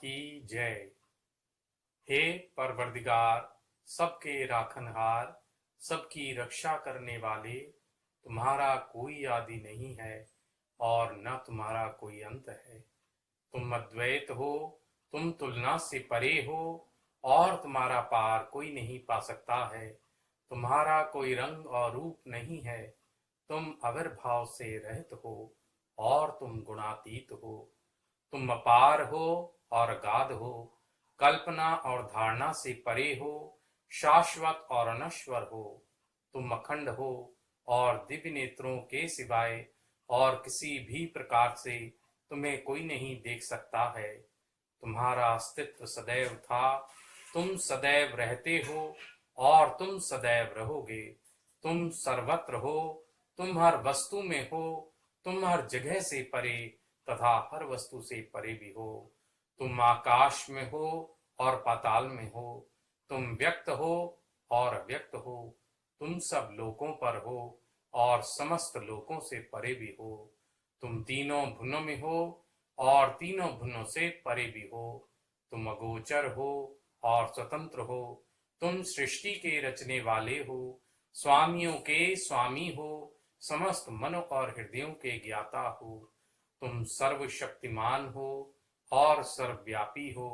की जय। हे परवरदिगार, सबके राखनहार, सबकी रक्षा करने वाले, तुम्हारा कोई आदि नहीं है और न तुम्हारा कोई अंत है। तुम अद्वैत हो, तुम तुलना से परे हो और तुम्हारा पार कोई नहीं पा सकता है। तुम्हारा कोई रंग और रूप नहीं है। तुम आविर्भाव से रहित हो और तुम गुणातीत हो। तुम अपार हो और अगाध हो, कल्पना और धारणा से परे हो, शाश्वत और अनश्वर हो। तुम अखंड हो और दिव्य नेत्रों के सिवाय और किसी भी प्रकार से तुम्हें कोई नहीं देख सकता है। तुम्हारा अस्तित्व सदैव था, तुम सदैव रहते हो और तुम सदैव रहोगे। तुम सर्वत्र हो, तुम हर वस्तु में हो, तुम हर जगह से परे तथा हर वस्तु से परे भी हो। तुम आकाश में हो और पाताल में हो, तुम व्यक्त हो और अव्यक्त हो, तुम सब लोकों पर हो और समस्त लोकों से परे भी हो। तुम तीनों भुनों में हो और तीनों भुनों से परे भी हो। तुम अगोचर हो और स्वतंत्र हो। तुम सृष्टि के रचने वाले हो, स्वामियों के स्वामी हो, समस्त मनों और हृदयों के ज्ञाता हो। तुम सर्वशक्तिमान हो और सर्वव्यापी हो।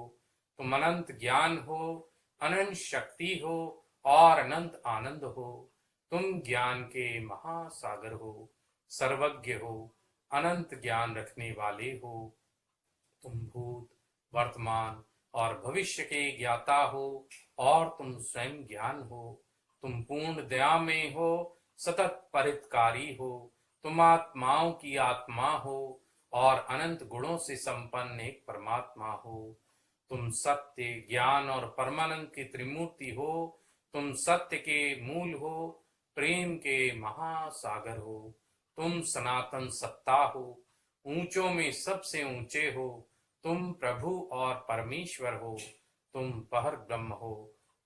तुम अनंत ज्ञान हो, अनंत शक्ति हो और अनंत आनंद हो। तुम ज्ञान के महासागर हो, सर्वज्ञ हो, अनंत ज्ञान रखने वाले हो। तुम भूत, वर्तमान और भविष्य के ज्ञाता हो और तुम स्वयं ज्ञान हो। तुम पूर्ण दया में हो, सतत परितकारी हो। तुम आत्माओं की आत्मा हो और अनंत गुणों से संपन्न एक परमात्मा हो। तुम सत्य, ज्ञान और परमानंद की त्रिमूर्ति हो। तुम सत्य के मूल हो, प्रेम के महासागर हो। तुम सनातन सत्ता हो, ऊंचों में सबसे ऊंचे हो। तुम प्रभु और परमेश्वर हो। तुम पहर ब्रह्म हो,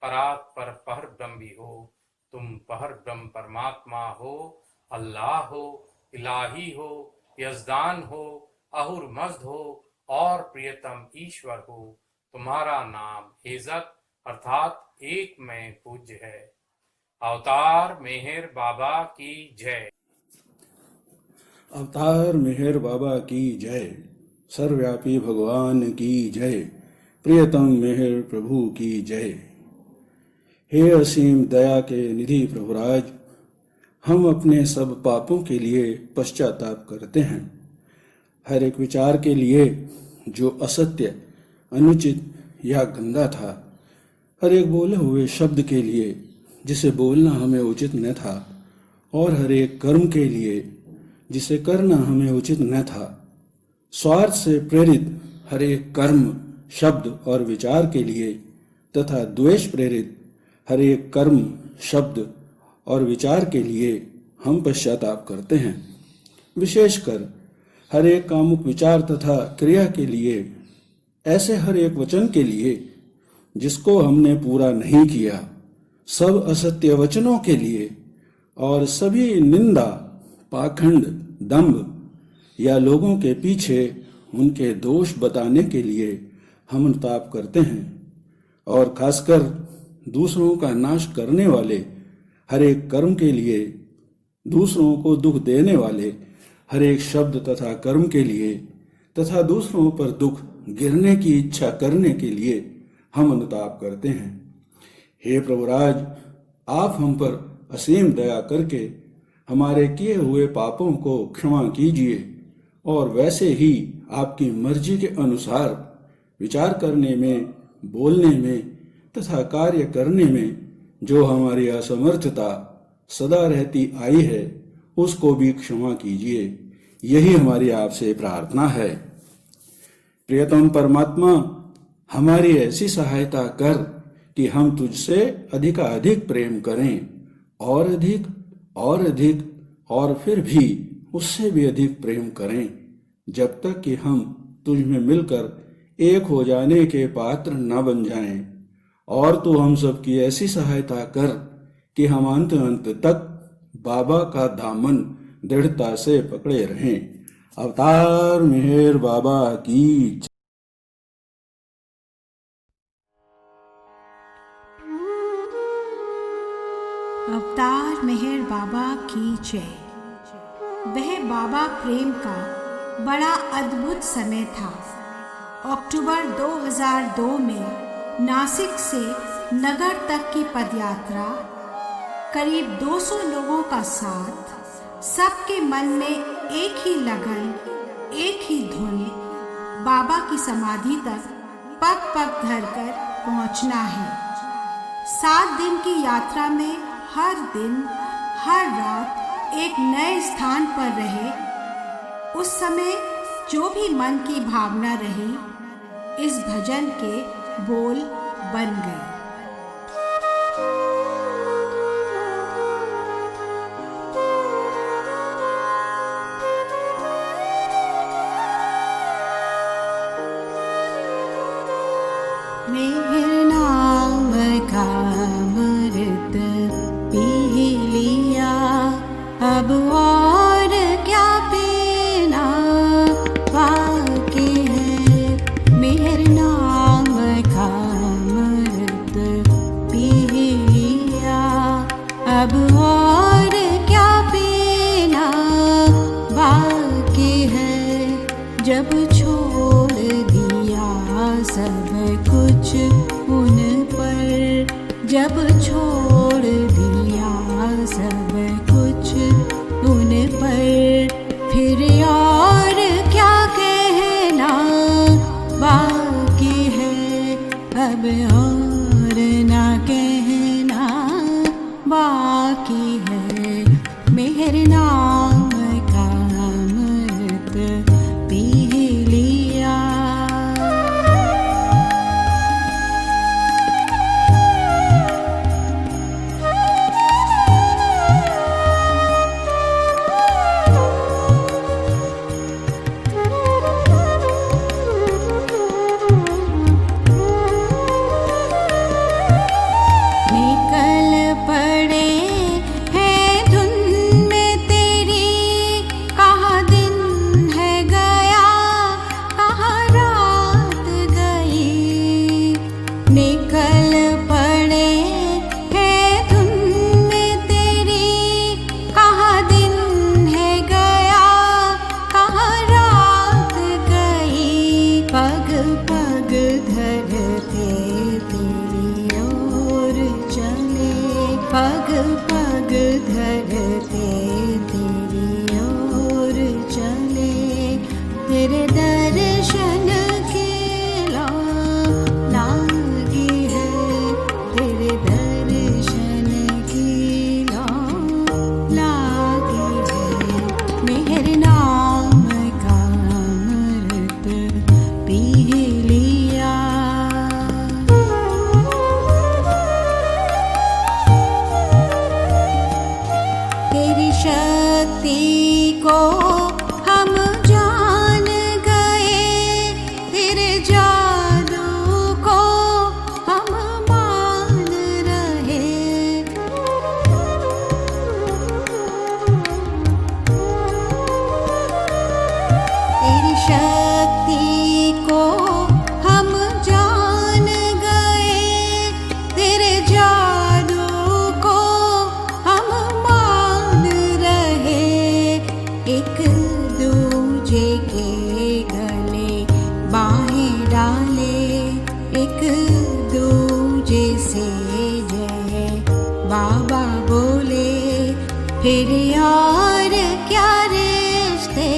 परात पर पहर ब्रह्म भी हो। तुम पहर ब्रह्म परमात्मा हो, अल्लाह हो, इलाही हो, यजदान हो, अहुर मज्द हो और प्रियतम ईश्वर हो। तुम्हारा नाम इज्जत अर्थात एक में पूज्य है। अवतार मेहर बाबा की जय। अवतार मेहर बाबा की जय। सर्वव्यापी भगवान की जय। प्रियतम मेहर प्रभु की जय। हे असीम दया के निधि प्रभुराज, हम अपने सब पापों के लिए पश्चाताप करते हैं। हर एक विचार के लिए जो असत्य, अनुचित या गंदा था, हर एक बोले हुए शब्द के लिए जिसे बोलना हमें उचित न था, और हर एक कर्म के लिए जिसे करना हमें उचित न था। स्वार्थ से प्रेरित हर एक कर्म, शब्द और विचार के लिए तथा द्वेष प्रेरित हर एक कर्म, शब्द और विचार के लिए हम पश्चाताप करते हैं। विशेषकर हर एक कामुक विचार तथा क्रिया के लिए, ऐसे हर एक वचन के लिए जिसको हमने पूरा नहीं किया, सब असत्य वचनों के लिए और सभी निंदा, पाखंड, दंभ या लोगों के पीछे उनके दोष बताने के लिए हम अनुताप करते हैं। और खासकर दूसरों का नाश करने वाले हर एक कर्म के लिए, दूसरों को दुख देने वाले हर एक शब्द तथा कर्म के लिए तथा दूसरों पर दुख गिरने की इच्छा करने के लिए हम अनुताप करते हैं। हे प्रभुराज, आप हम पर असीम दया करके हमारे किए हुए पापों को क्षमा कीजिए और वैसे ही आपकी मर्जी के अनुसार विचार करने में, बोलने में तथा कार्य करने में जो हमारी असमर्थता सदा रहती आई है, उसको भी क्षमा कीजिए। यही हमारी आपसे प्रार्थना है। प्रियतम परमात्मा, हमारी ऐसी सहायता कर कि हम तुझसे अधिकाधिक प्रेम करें, और अधिक और अधिक और फिर भी उससे भी अधिक प्रेम करें, जब तक कि हम तुझ में मिलकर एक हो जाने के पात्र न बन जाएं। और तू हम सब की ऐसी सहायता कर कि हम अंत अंत तक बाबा का दामन दृढ़ता से पकड़े रहें। अवतार मेहर बाबा की अवतार मेहर बाबा की जय। वह बाबा प्रेम का बड़ा अद्भुत समय था। अक्टूबर 2002 में नासिक से नगर तक की पदयात्रा, करीब 200 लोगों का साथ, सबके मन में एक ही लगन, एक ही धुन, बाबा की समाधि तक पग पग धरकर पहुंचना है। 7 दिन की यात्रा में हर दिन, हर रात एक नए स्थान पर रहे। उस समय जो भी मन की भावना रही, इस भजन के बोल बन गए। मेहर नाम का अमृत पी लिया, अब और क्या पीना बाकी है। मेहर नाम का अमृत पी लिया, अब और क्या पीना बाकी है। जब छोड़ दिया सब कुछ उन पर, जब छोड़ दिया सब कुछ उन पर, फिर और क्या कहना बाकी है। अब और ना कहना बाकी है। मेहर नाम का अमृत पी लिया। पग पग धरते तेरी ओर चले, तेरे दर्शन की लागी है, तेरे दर्शन की लागी है। मेहर नाम का अमृत पी लिया। तेरी शक्ति को हम जान गए, तेरे जादू को हम मान रहे। तेरी शक्ति को हम जान गए, तेरे जादू को हम एक दूजे के गले बाहें डाले, एक दूजे से जय बाबा बोले, फिर और क्या रिश्ते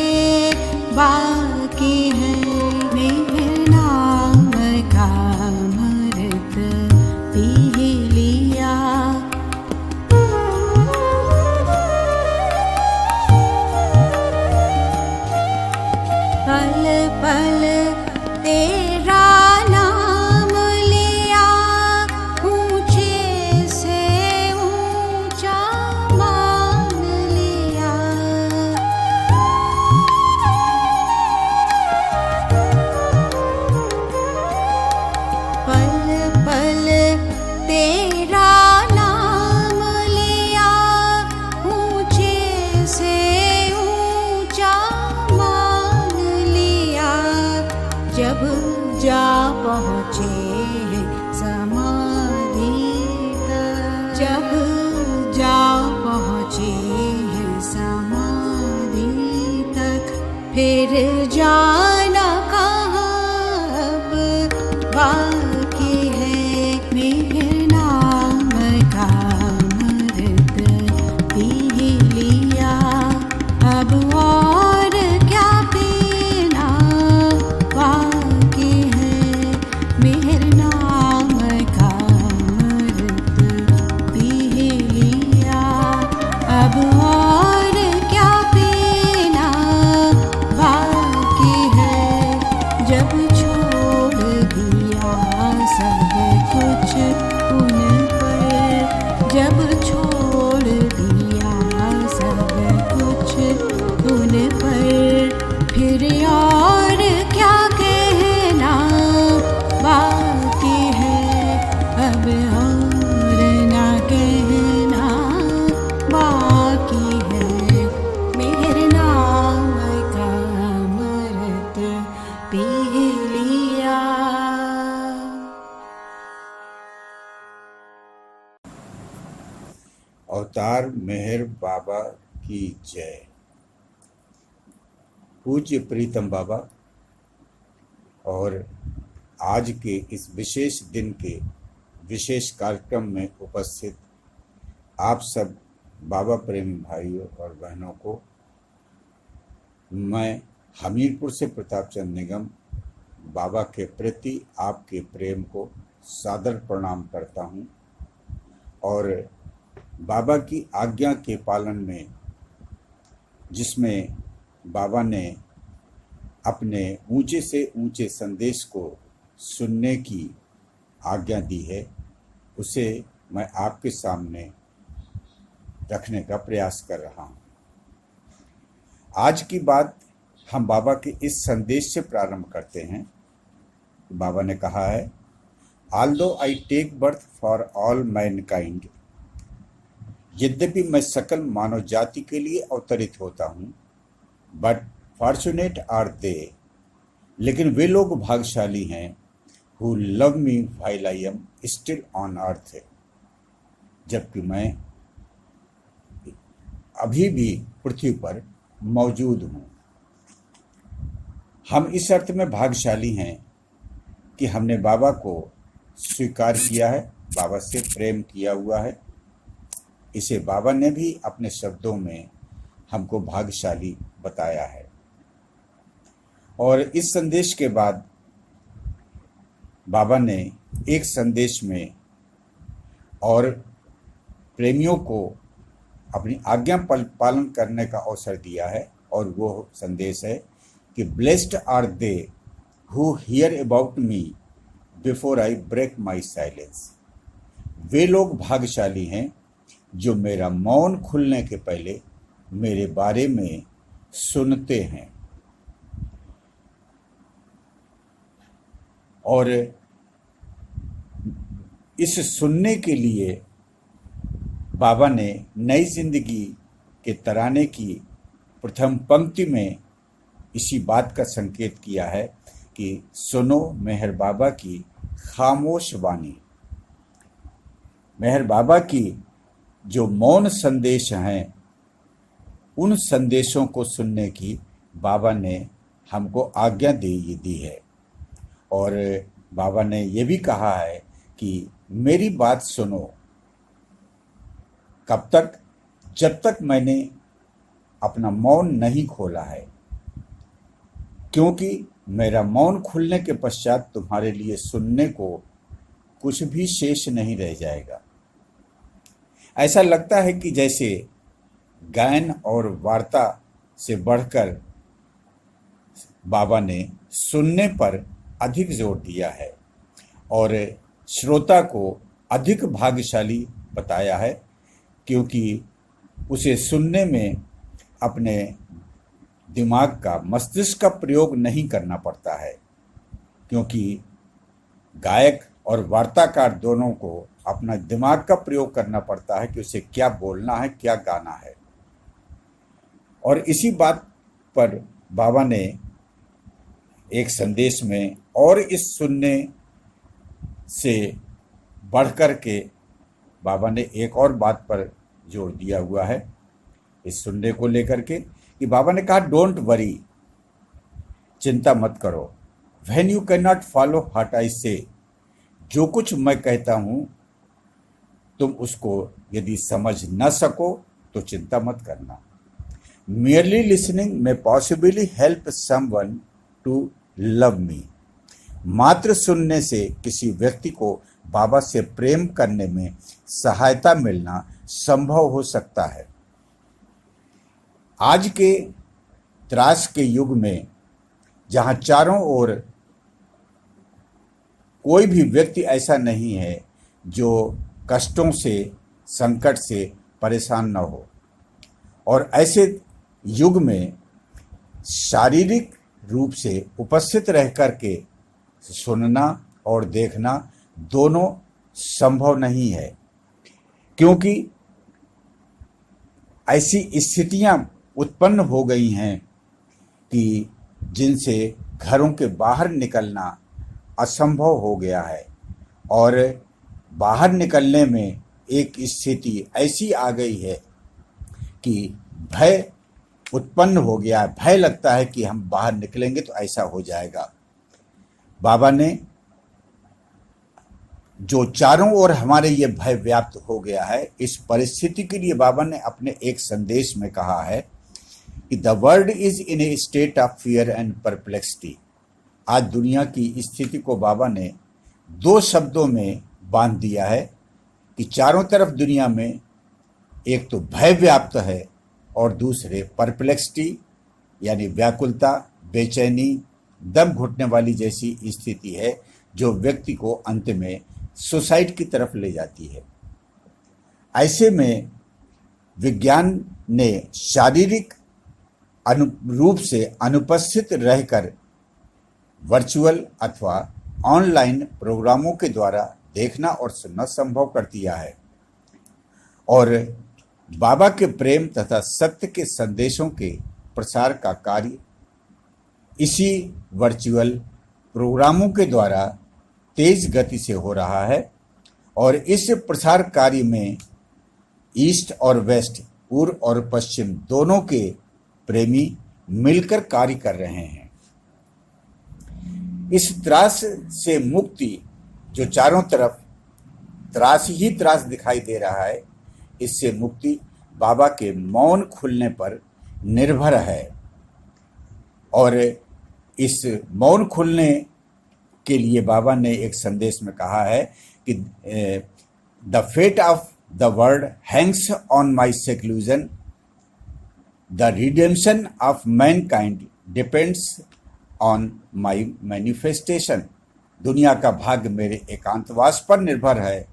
बाकी हैं। मेहर नाम का अमृत पी लिया। पल पल तेरा नाम लिया, ऊंचे से ऊंचा मान लिया। पल पल तेरा नाम लिया, ऊंचे से ऊंचा जब जा पहुँचे समाधि तक, जब जा जाना कहाँ अब बाकी है, मेरे नाम का अमृत पी लिया, अब और क्या पीना बाकी है, मेरे नाम का अमृत पी लिया, अब और क्या पीना बाकी है, जब छोड़ दिया सब कुछ उन पर, जब छोड़ दिया सब कुछ उन पर, फिर और क्या कहना बाकी है, अब और ना कहना बाकी है, मेरे नाम का अमृत पी लिया। अवतार मेहर बाबा की जय। पूज्य प्रीतम बाबा और आज के इस विशेष दिन के विशेष कार्यक्रम में उपस्थित आप सब बाबा प्रेमी भाइयों और बहनों को मैं हमीरपुर से प्रताप चंद निगम बाबा के प्रति आपके प्रेम को सादर प्रणाम करता हूँ और बाबा की आज्ञा के पालन में, जिसमें बाबा ने अपने ऊंचे से ऊंचे संदेश को सुनने की आज्ञा दी है, उसे मैं आपके सामने रखने का प्रयास कर रहा हूँ। आज की बात हम बाबा के इस संदेश से प्रारंभ करते हैं। बाबा ने कहा है, although I take birth for all mankind, यद्यपि मैं सकल मानव जाति के लिए अवतरित होता हूँ, बट फॉर्चुनेट आर दे, लेकिन वे लोग भाग्यशाली हैं who love me while I am still on earth, जबकि मैं अभी भी पृथ्वी पर मौजूद हूँ। हम इस अर्थ में भाग्यशाली हैं कि हमने बाबा को स्वीकार किया है, बाबा से प्रेम किया हुआ है। इसे बाबा ने भी अपने शब्दों में हमको भाग्यशाली बताया है। और इस संदेश के बाद बाबा ने एक संदेश में और प्रेमियों को अपनी आज्ञा पालन करने का अवसर दिया है, और वो संदेश है कि blessed are they who hear about me before I break my silence, वे लोग भाग्यशाली हैं जो मेरा मौन खुलने के पहले मेरे बारे में सुनते हैं। और इस सुनने के लिए बाबा ने नई जिंदगी के तराने की प्रथम पंक्ति में इसी बात का संकेत किया है कि सुनो मेहर बाबा की खामोश वाणी। मेहर बाबा की जो मौन संदेश हैं, उन संदेशों को सुनने की बाबा ने हमको आज्ञा दी है। और बाबा ने ये भी कहा है कि मेरी बात सुनो, कब तक? जब तक मैंने अपना मौन नहीं खोला है, क्योंकि मेरा मौन खुलने के पश्चात तुम्हारे लिए सुनने को कुछ भी शेष नहीं रह जाएगा। ऐसा लगता है कि जैसे गायन और वार्ता से बढ़कर बाबा ने सुनने पर अधिक जोर दिया है और श्रोता को अधिक भाग्यशाली बताया है, क्योंकि उसे सुनने में अपने दिमाग का, मस्तिष्क का प्रयोग नहीं करना पड़ता है, क्योंकि गायक और वार्ताकार दोनों को अपना दिमाग का प्रयोग करना पड़ता है कि उसे क्या बोलना है, क्या गाना है। और इसी बात पर बाबा ने एक संदेश में और इस सुनने से बढ़कर के बाबा ने एक और बात पर जोर दिया हुआ है इस सुनने को लेकर के, कि बाबा ने कहा डोंट वरी, चिंता मत करो। When you cannot follow what I say, जो कुछ मैं कहता हूं तुम उसको यदि समझ न सको तो चिंता मत करना। Merely listening may possibly help someone to love me. मात्र सुनने से किसी व्यक्ति को बाबा से प्रेम करने में सहायता मिलना संभव हो सकता है। आज के त्रास के युग में जहां चारों ओर कोई भी व्यक्ति ऐसा नहीं है जो कष्टों से, संकट से परेशान न हो, और ऐसे युग में शारीरिक रूप से उपस्थित रह कर के सुनना और देखना दोनों संभव नहीं है, क्योंकि ऐसी स्थितियां उत्पन्न हो गई हैं कि जिनसे घरों के बाहर निकलना असंभव हो गया है, और बाहर निकलने में एक स्थिति ऐसी आ गई है कि भय उत्पन्न हो गया है। भय लगता है कि हम बाहर निकलेंगे तो ऐसा हो जाएगा। बाबा ने जो चारों ओर हमारे ये भय व्याप्त हो गया है, इस परिस्थिति के लिए बाबा ने अपने एक संदेश में कहा है कि the world is in A state of fear and perplexity. आज दुनिया की स्थिति को बाबा ने दो शब्दों में बांध दिया है कि चारों तरफ दुनिया में एक तो भय व्याप्त है और दूसरे परप्लेक्सिटी यानी व्याकुलता, बेचैनी, दम घुटने वाली जैसी स्थिति है, जो व्यक्ति को अंत में सुसाइड की तरफ ले जाती है। ऐसे में विज्ञान ने शारीरिक रूप से अनुपस्थित रहकर वर्चुअल अथवा ऑनलाइन प्रोग्रामों के द्वारा देखना और सुनना संभव कर दिया है, और बाबा के प्रेम तथा सत्य के संदेशों के प्रसार का कार्य इसी वर्चुअल प्रोग्रामों के द्वारा तेज गति से हो रहा है। और इस प्रसार कार्य में ईस्ट और वेस्ट, पूर्व और पश्चिम दोनों के प्रेमी मिलकर कार्य कर रहे हैं। इस त्रास से मुक्ति, जो चारों तरफ त्रास ही त्रास दिखाई दे रहा है, इससे मुक्ति बाबा के मौन खुलने पर निर्भर है। और इस मौन खुलने के लिए बाबा ने एक संदेश में कहा है कि the fate of the world hangs on my seclusion, the redemption of mankind depends on my manifestation. दुनिया का भाग्य मेरे एकांतवास पर निर्भर है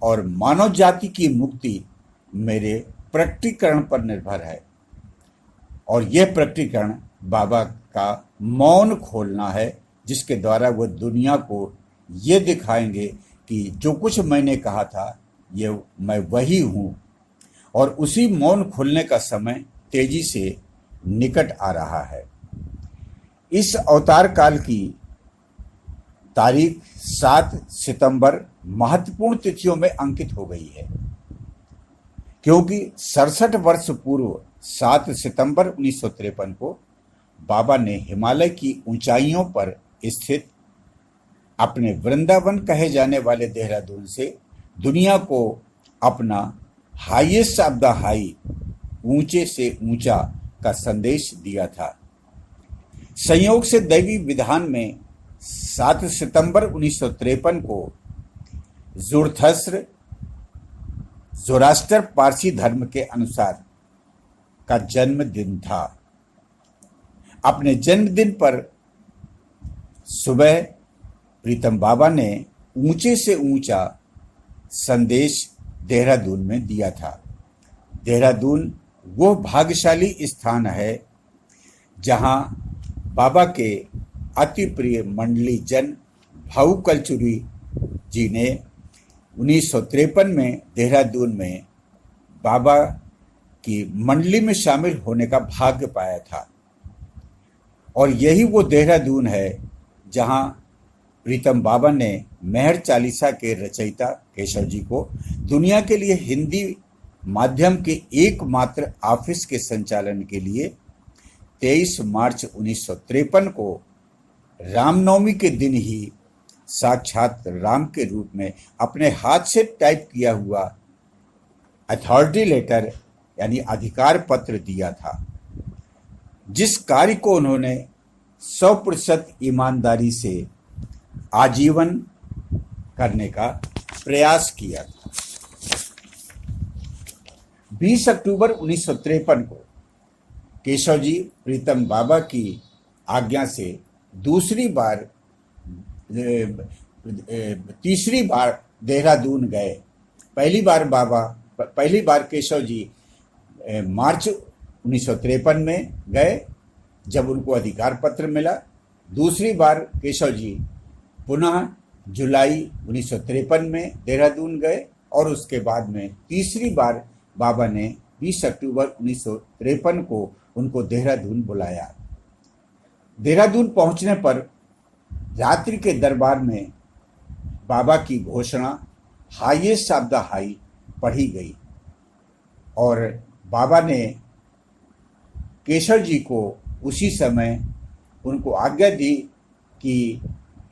और मानव जाति की मुक्ति मेरे प्रकटीकरण पर निर्भर है। और यह प्रकटीकरण बाबा का मौन खोलना है, जिसके द्वारा वो दुनिया को ये दिखाएंगे कि जो कुछ मैंने कहा था ये मैं वही हूँ। और उसी मौन खुलने का समय तेजी से निकट आ रहा है। इस अवतार काल की तारीख 7 सितंबर महत्वपूर्ण तिथियों में अंकित हो गई है, क्योंकि 67 वर्ष पूर्व 7 सितंबर 1953 को बाबा ने हिमालय की ऊंचाइयों पर स्थित अपने वृंदावन कहे जाने वाले देहरादून से दुनिया को अपना हाईएस्ट ऑफ द हाई, ऊंचे से ऊंचा का संदेश दिया था। संयोग से दैवी विधान में 7 सितंबर 1953 को जुरथस्र ज़ोरास्टर पारसी धर्म के अनुसार का जन्मदिन था। अपने जन्मदिन पर सुबह प्रीतम बाबा ने ऊंचे से ऊंचा संदेश देहरादून में दिया था। देहरादून वो भाग्यशाली स्थान है जहां बाबा के अति प्रिय मंडली जन भाऊ कलचुरी जी ने 1953 में देहरादून में बाबा की मंडली में शामिल होने का भाग्य पाया था। और यही वो देहरादून है जहां प्रीतम बाबा ने मेहर चालीसा के रचयिता केशव जी को दुनिया के लिए हिंदी माध्यम के एकमात्र ऑफिस के संचालन के लिए 23 मार्च 1953 को रामनवमी के दिन ही साक्षात राम के रूप में अपने हाथ से टाइप किया हुआ अथॉरिटी लेटर यानी अधिकार पत्र दिया था, जिस कार्य को उन्होंने 100% ईमानदारी से आजीवन करने का प्रयास किया था। 20 अक्टूबर 1953 को केशव जी प्रीतम बाबा की आज्ञा से तीसरी बार देहरादून गए। पहली बार केशव जी मार्च 1953 में गए जब उनको अधिकार पत्र मिला। दूसरी बार केशव जी पुनः जुलाई 1953 में देहरादून गए और उसके बाद में तीसरी बार बाबा ने 20 अक्टूबर 1953 को उनको देहरादून बुलाया। देहरादून पहुंचने पर रात्रि के दरबार में बाबा की घोषणा हाईएस्ट ऑफ द हाई पढ़ी गई और बाबा ने केशव जी को उसी समय उनको आज्ञा दी कि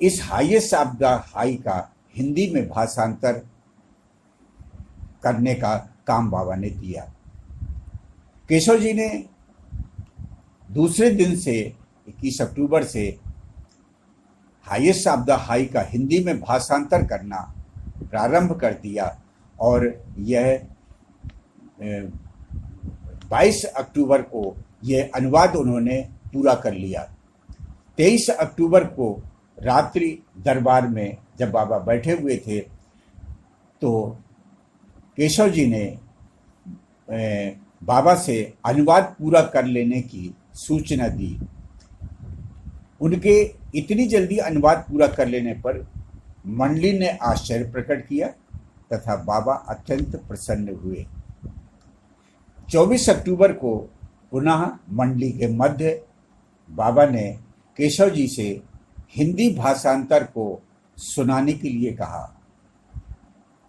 इस हाईएस्ट ऑफ द हाई का हिंदी में भाषांतर करने का काम बाबा ने दिया। केशव जी ने दूसरे दिन से 21 अक्टूबर से हाईएस्ट ऑफ द हाई का हिंदी में भाषांतर करना प्रारंभ कर दिया और यह 22 अक्टूबर को यह अनुवाद उन्होंने पूरा कर लिया। 23 अक्टूबर को रात्रि दरबार में जब बाबा बैठे हुए थे तो केशव जी ने बाबा से अनुवाद पूरा कर लेने की सूचना दी। उनके इतनी जल्दी अनुवाद पूरा कर लेने पर मंडली ने आश्चर्य प्रकट किया तथा बाबा अत्यंत प्रसन्न हुए। 24 अक्टूबर को पुनः मंडली के मध्य बाबा ने केशव जी से हिंदी भाषांतर को सुनाने के लिए कहा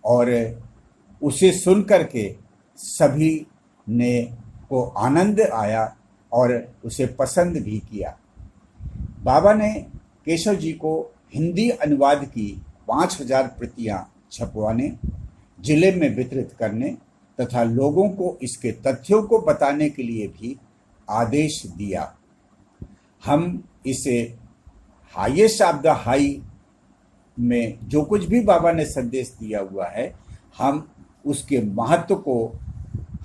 और उसे सुनकर के सभी ने को आनंद आया और उसे पसंद भी किया। बाबा ने केशव जी को हिंदी अनुवाद की 5000 प्रतियां छपवाने, जिले में वितरित करने तथा लोगों को इसके तथ्यों को बताने के लिए भी आदेश दिया। हम इसे हाईएस्ट ऑफ द हाई में जो कुछ भी बाबा ने संदेश दिया हुआ है, हम उसके महत्व को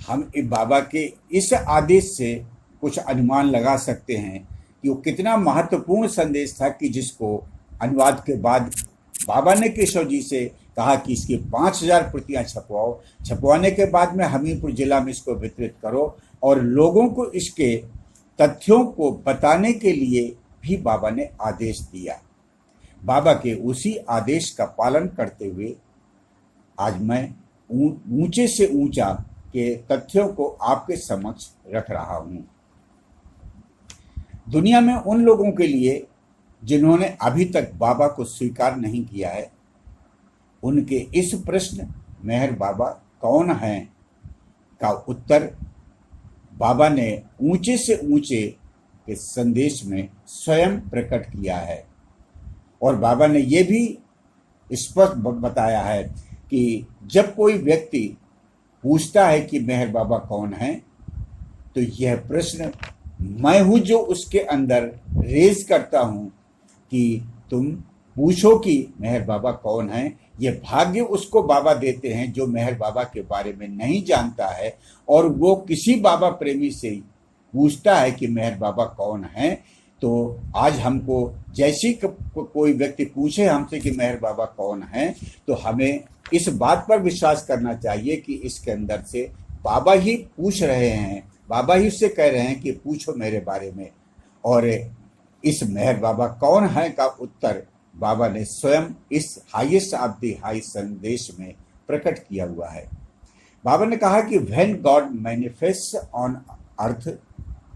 हम बाबा के इस आदेश से कुछ अनुमान लगा सकते हैं कि वो कितना महत्वपूर्ण संदेश था कि जिसको अनुवाद के बाद बाबा ने केशव जी से कहा कि इसकी 5000 प्रतियां छपवाओ। छपवाने के बाद में हमीरपुर जिला में इसको वितरित करो और लोगों को इसके तथ्यों को बताने के लिए भी बाबा ने आदेश दिया। बाबा के उसी आदेश का पालन करते हुए आज मैं ऊंचे से ऊंचा के तथ्यों को आपके समक्ष रख रहा हूं। दुनिया में उन लोगों के लिए जिन्होंने अभी तक बाबा को स्वीकार नहीं किया है, उनके इस प्रश्न मेहर बाबा कौन हैं का उत्तर बाबा ने ऊंचे से ऊंचे के संदेश में स्वयं प्रकट किया है। और बाबा ने यह भी स्पष्ट बताया है कि जब कोई व्यक्ति पूछता है कि मेहर बाबा कौन है, तो यह प्रश्न मैं हूं जो उसके अंदर रेज करता हूं कि तुम पूछो कि मेहर बाबा कौन है। यह भाग्य उसको बाबा देते हैं जो मेहर बाबा के बारे में नहीं जानता है और वो किसी बाबा प्रेमी से पूछता है कि मेहर बाबा कौन है। तो आज हमको जैसी कोई व्यक्ति पूछे हमसे कि मेहर बाबा कौन है, तो हमें इस बात पर विश्वास करना चाहिए कि इसके अंदर से बाबा ही पूछ रहे हैं, बाबा ही उससे कह रहे हैं कि पूछो मेरे बारे में। और इस मेहर बाबा कौन है का उत्तर बाबा ने स्वयं इस हाईएस्ट ऑफ द हाई संदेश में प्रकट किया हुआ है। बाबा ने कहा कि when God manifest on earth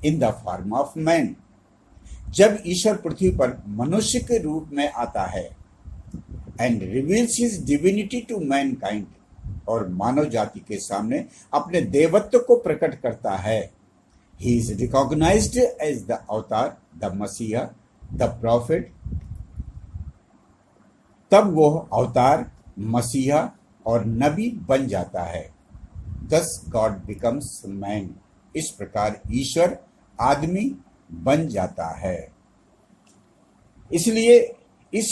in the form of man, जब ईश्वर पृथ्वी पर मनुष्य के रूप में आता है and reveals his divinity to mankind, और मानव जाति के सामने अपने देवत्व को प्रकट करता है, He is recognized as the avatar, the Messiah, the prophet. तब वो अवतार, मसीहा और नबी बन जाता है। Thus God becomes man. इस प्रकार ईश्वर आदमी बन जाता है। इसलिए इस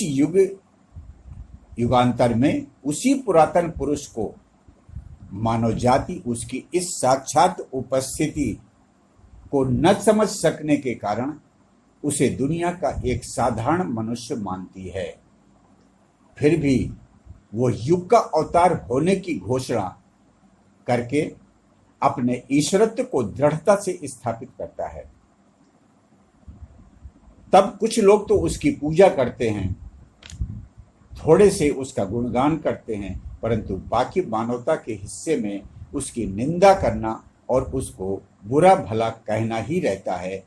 युगांतर में उसी पुरातन पुरुष को मानव जाति उसकी इस साक्षात उपस्थिति को न समझ सकने के कारण उसे दुनिया का एक साधारण मनुष्य मानती है। फिर भी वो युग का अवतार होने की घोषणा करके अपने ईश्वरत्व को दृढ़ता से स्थापित करता है। तब कुछ लोग तो उसकी पूजा करते हैं, थोड़े से उसका गुणगान करते हैं, परंतु बाकी मानवता के हिस्से में उसकी निंदा करना और उसको बुरा भला कहना ही रहता है,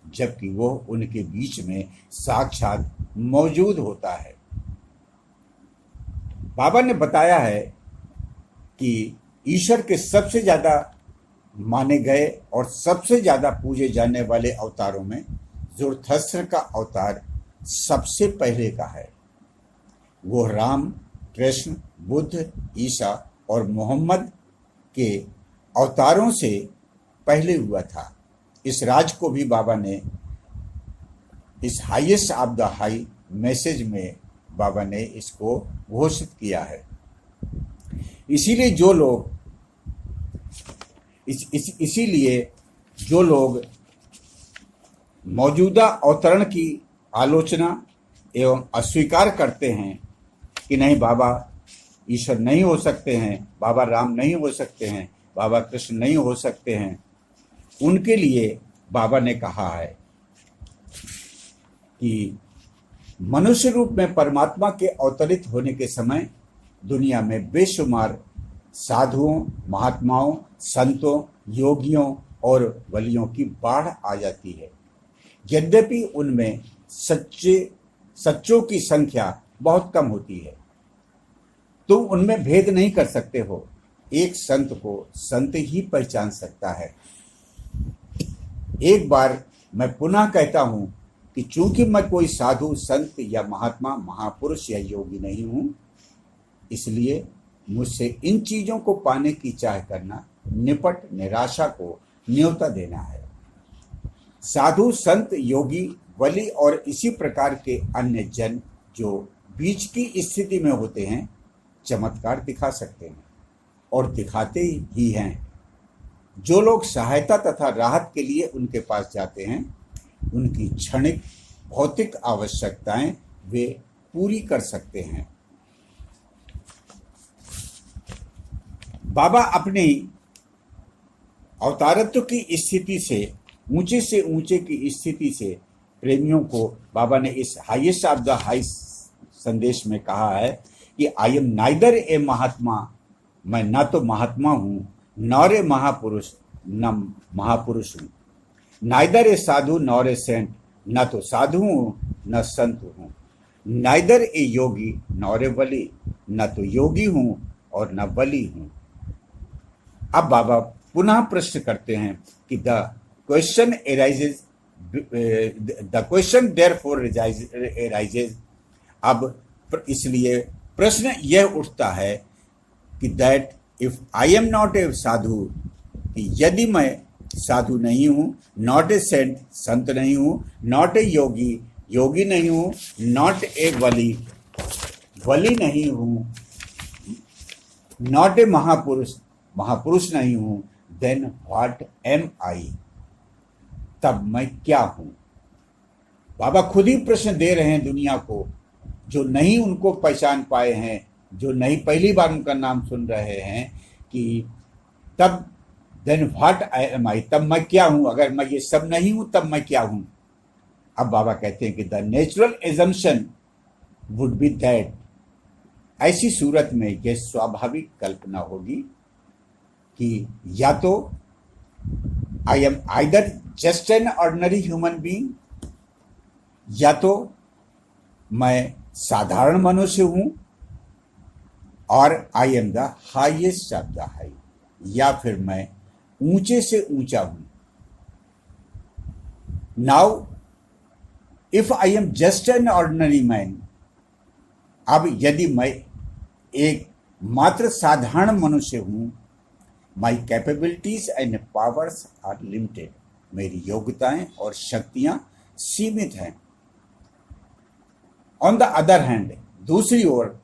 जबकि वो उनके बीच में साक्षात मौजूद होता है। बाबा ने बताया है कि ईश्वर के सबसे ज़्यादा माने गए और सबसे ज़्यादा पूजे जाने वाले अवतारों में ज़ोरथस्त्र का अवतार सबसे पहले का है। वो राम, कृष्ण, बुद्ध, ईसा और मोहम्मद के अवतारों से पहले हुआ था। इस राज को भी बाबा ने इस highest of the hi message में बाबा ने इसको घोषित किया है। इसीलिए जो लोग मौजूदा अवतरण की आलोचना एवं अस्वीकार करते हैं कि नहीं बाबा ईश्वर नहीं हो सकते हैं, बाबा राम नहीं हो सकते हैं, बाबा कृष्ण नहीं हो सकते हैं, उनके लिए बाबा ने कहा है कि मनुष्य रूप में परमात्मा के अवतरित होने के समय दुनिया में बेशुमार साधुओं, महात्माओं, संतों, योगियों और वलियों की बाढ़ आ जाती है। यद्यपि उनमें सच्चों की संख्या बहुत कम होती है, तुम उनमें भेद नहीं कर सकते हो। एक संत को संत ही पहचान सकता है। एक बार मैं पुनः कहता हूं कि चूंकि मैं कोई साधु, संत या महात्मा, महापुरुष या योगी नहीं हूं, इसलिए मुझसे इन चीजों को पाने की चाह करना निपट निराशा को न्योता देना है। साधु, संत, योगी, वली और इसी प्रकार के अन्य जन जो बीच की स्थिति में होते हैं चमत्कार दिखा सकते हैं और दिखाते ही हैं। जो लोग सहायता तथा राहत के लिए उनके पास जाते हैं, उनकी क्षणिक भौतिक आवश्यकताएं वे पूरी कर सकते हैं। बाबा अपनी अवतारत्व की स्थिति से ऊंचे की स्थिति से प्रेमियों को बाबा ने इस हाईएस्ट ऑफ द हाई संदेश में कहा है कि आई एम नाइदर ए महात्मा, मैं ना तो महात्मा हूँ नॉर ए महापुरुष, न महापुरुष हूँ, neither a sadhu nor a saint, न तो साधु हूँ न संत हूँ, neither A Yogi nor a वली, न तो योगी हूँ और न वली हूँ। अब बाबा पुनः प्रश्न करते हैं कि द क्वेश्चन देयरफॉर arises, अब इसलिए प्रश्न यह उठता है कि that if I am not a sadhu, कि यदि मैं साधु नहीं हूँ, नॉट ए सेंट, संत नहीं हूँ, नॉट ए योगी, योगी नहीं हूँ, नॉट ए वली, वली नहीं हूँ, नॉट ए महापुरुष, महापुरुष नहीं हूँ, देन व्हाट एम आई, तब मैं क्या हूँ। बाबा खुद ही प्रश्न दे रहे हैं दुनिया को, जो नहीं उनको पहचान पाए हैं, जो नहीं पहली बार उनका नाम सुन रहे हैं, कि तब देन व्हाट एम आई, तब मैं क्या हूँ। अगर मैं ये सब नहीं हूँ तब मैं क्या हूँ। अब बाबा कहते हैं कि the natural assumption would be that, ऐसी सूरत में यह स्वाभाविक कल्पना होगी कि या तो I am either just an ordinary human being, या तो मैं साधारण मनुष्य हूं, और I am the highest of the high, या फिर मैं ऊंचे से ऊंचा हूं। Now if I am just an ordinary man, अब यदि मैं एक मात्र साधारण मनुष्य हूं, my capabilities and powers are limited, मेरी योग्यताएं और शक्तियां सीमित हैं। ऑन द अदर हैंड, दूसरी ओर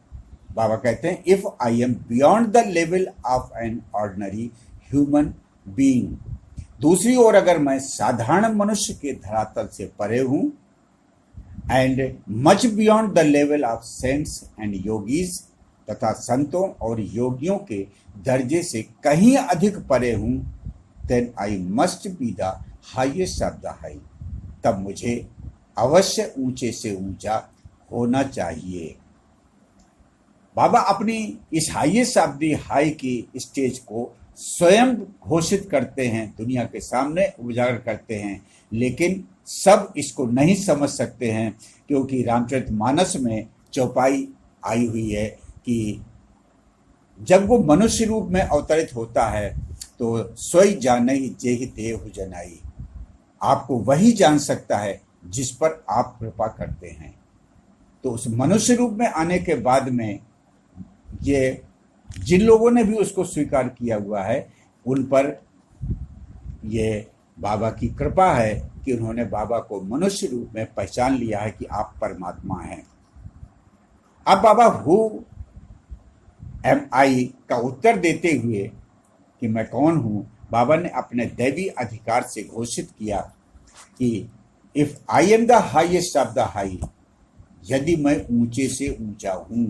बाबा कहते हैं, if I M beyond the level of N ordinary human being, दूसरी ओर अगर मैं साधारण मनुष्य के धरातल से परे हूं, and much beyond the level of cents and yogis, तथा संतों और योगियों के दर्जे से कहीं अधिक परे हूं, then I must be the highest of the high, तब मुझे अवश्य ऊंचे से ऊंचा होना चाहिए। बाबा अपनी इस हाईएस्ट ऑफ द हाई की स्टेज को स्वयं घोषित करते हैं, दुनिया के सामने उजागर करते हैं, लेकिन सब इसको नहीं समझ सकते हैं, क्योंकि रामचरितमानस में चौपाई आई हुई है कि जब वो मनुष्य रूप में अवतरित होता है तो सोई जानई जेहि देहु जनाई, आपको वही जान सकता है जिस पर आप कृपा करते हैं। तो उस मनुष्य रूप में आने के बाद में ये जिन लोगों ने भी उसको स्वीकार किया हुआ है, उन पर ये बाबा की कृपा है कि उन्होंने बाबा को मनुष्य रूप में पहचान लिया है कि आप परमात्मा हैं। अब बाबा हु एम आई का उत्तर देते हुए कि मैं कौन हूं, बाबा ने अपने दैवी अधिकार से घोषित किया कि if I am the highest of the high, यदि मैं ऊंचे से ऊंचा हूं,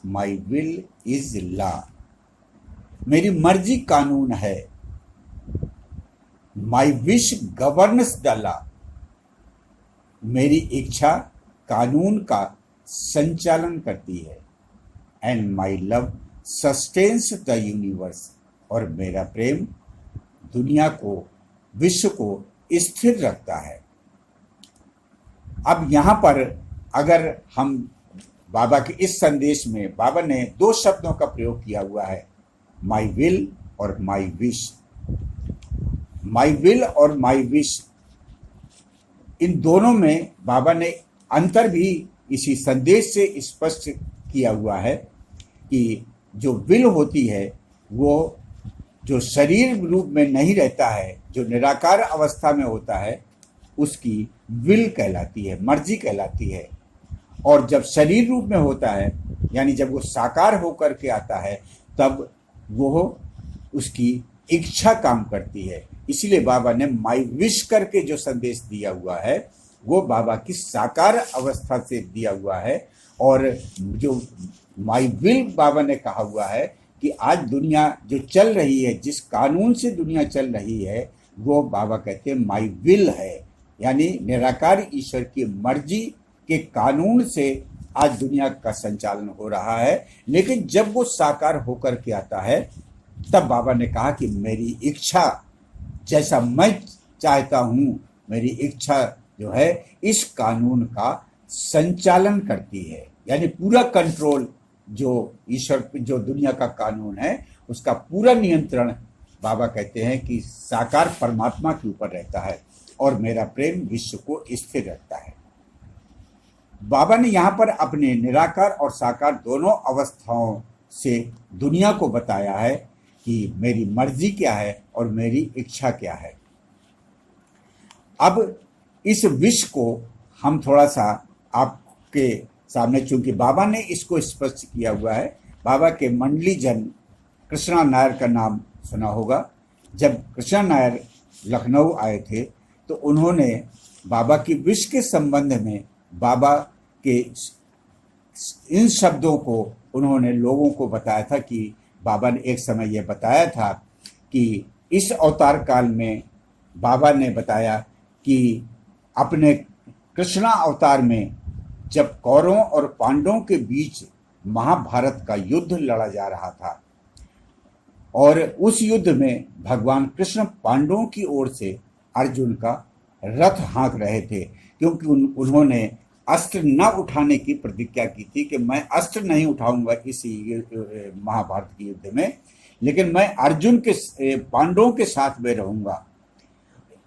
माई विल इज लॉ, मेरी मर्जी कानून है, my wish governance the law, मेरी इच्छा कानून का संचालन करती है, and my love sustains the universe, और मेरा प्रेम दुनिया को, विश्व को स्थिर रखता है। अब यहाँ पर अगर हम बाबा के इस संदेश में बाबा ने दो शब्दों का प्रयोग किया हुआ है, माई विल और माई विश। माई विल और माई विश, इन दोनों में बाबा ने अंतर भी इसी संदेश से स्पष्ट किया हुआ है कि जो विल होती है वो जो शरीर रूप में नहीं रहता है, जो निराकार अवस्था में होता है, उसकी विल कहलाती है, मर्जी कहलाती है। और जब शरीर रूप में होता है, यानी जब वो साकार होकर के आता है, तब वो उसकी इच्छा काम करती है। इसलिए बाबा ने माई विश करके जो संदेश दिया हुआ है वो बाबा की साकार अवस्था से दिया हुआ है। और जो माई विल बाबा ने कहा हुआ है कि आज दुनिया जो चल रही है, जिस कानून से दुनिया चल रही है, वो बाबा कहते हैं माई विल है, यानी निराकार ईश्वर की मर्जी के कानून से आज दुनिया का संचालन हो रहा है। लेकिन जब वो साकार होकर के आता है, तब बाबा ने कहा कि मेरी इच्छा जैसा मैं चाहता हूँ, मेरी इच्छा जो है इस कानून का संचालन करती है, यानी पूरा कंट्रोल जो ईश्वर, जो दुनिया का कानून है, उसका पूरा नियंत्रण बाबा कहते हैं कि साकार परमात्मा के ऊपर रहता है, और मेरा प्रेम विश्व को स्थिर रखता है। बाबा ने यहाँ पर अपने निराकार और साकार दोनों अवस्थाओं से दुनिया को बताया है कि मेरी मर्जी क्या है और मेरी इच्छा क्या है। अब इस विश को हम थोड़ा सा आपके सामने, चूंकि बाबा ने इसको स्पष्ट किया हुआ है, बाबा के मंडली जन कृष्णा नायर का नाम सुना होगा। जब कृष्णा नायर लखनऊ आए थे तो उन्होंने बाबा की विश के संबंध में बाबा के इन शब्दों को उन्होंने लोगों को बताया था कि बाबा ने एक समय यह बताया था कि इस अवतार काल में बाबा ने बताया कि अपने कृष्णा अवतार में जब कौरवों और पांडवों के बीच महाभारत का युद्ध लड़ा जा रहा था, और उस युद्ध में भगवान कृष्ण पांडवों की ओर से अर्जुन का रथ हाँक रहे थे, क्योंकि उन्होंने अस्त्र न उठाने की प्रतिज्ञा की थी कि मैं अस्त्र नहीं उठाऊंगा इस महाभारत के युद्ध में, लेकिन मैं अर्जुन के, पांडवों के साथ में रहूंगा।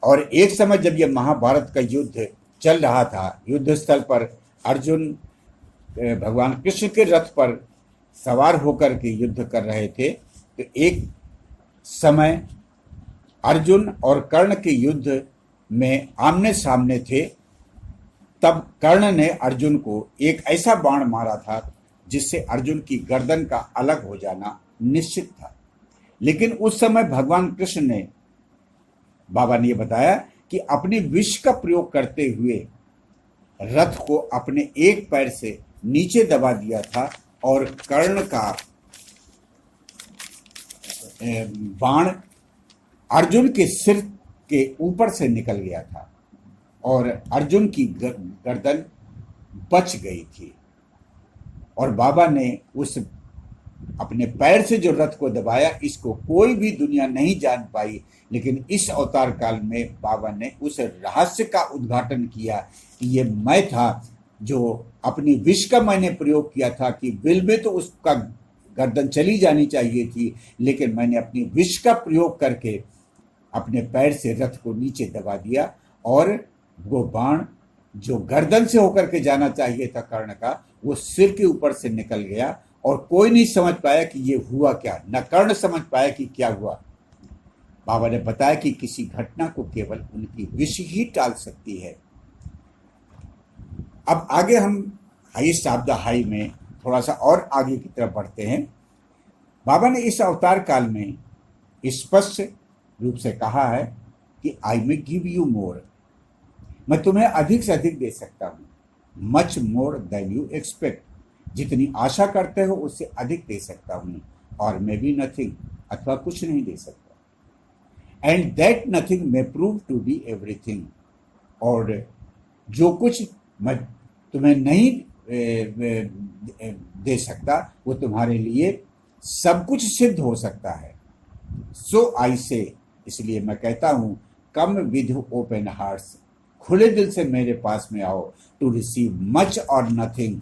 और एक समय जब यह महाभारत का युद्ध चल रहा था, युद्ध स्थल पर अर्जुन भगवान कृष्ण के रथ पर सवार होकर के युद्ध कर रहे थे, तो एक समय अर्जुन और कर्ण के युद्ध में आमने सामने थे। तब कर्ण ने अर्जुन को एक ऐसा बाण मारा था जिससे अर्जुन की गर्दन का अलग हो जाना निश्चित था। लेकिन उस समय भगवान कृष्ण ने, बाबा ने यह बताया कि अपनी विष का प्रयोग करते हुए रथ को अपने एक पैर से नीचे दबा दिया था और कर्ण का बाण अर्जुन के सिर के ऊपर से निकल गया था और अर्जुन की गर्दन बच गई थी। और बाबा ने उस अपने पैर से जो रथ को दबाया, इसको कोई भी दुनिया नहीं जान पाई, लेकिन इस अवतार काल में बाबा ने उस रहस्य का उद्घाटन किया कि ये मैं था जो अपनी विष का मैंने प्रयोग किया था कि बिल में तो उसका गर्दन चली जानी चाहिए थी, लेकिन मैंने अपनी विष का प्रयोग करके अपने पैर से रथ को नीचे दबा दिया और वो बाण जो गर्दन से होकर के जाना चाहिए था कर्ण का, वो सिर के ऊपर से निकल गया और कोई नहीं समझ पाया कि ये हुआ क्या, न कर्ण समझ पाया कि क्या हुआ। बाबा ने बताया कि किसी घटना को केवल उनकी विष ही टाल सकती है। अब आगे हम हाईएस्ट ऑफ द हाई में थोड़ा सा और आगे की तरफ बढ़ते हैं। बाबा ने इस अवतार काल में स्पष्ट रूप से कहा है कि आई मे गिव यू मोर, मैं तुम्हें अधिक से अधिक दे सकता हूँ, much more than you expect, जितनी आशा करते हो उससे अधिक दे सकता हूँ, और मे बी नथिंग, अथवा कुछ नहीं दे सकता। And that nothing may prove to be everything, और जो कुछ मैं तुम्हें नहीं दे सकता वो तुम्हारे लिए सब कुछ सिद्ध हो सकता है। सो आई से, इसलिए मैं कहता हूँ, कम विद ओपन हार्ट्स, खुले दिल से मेरे पास में आओ, टू रिसीव मच और नथिंग,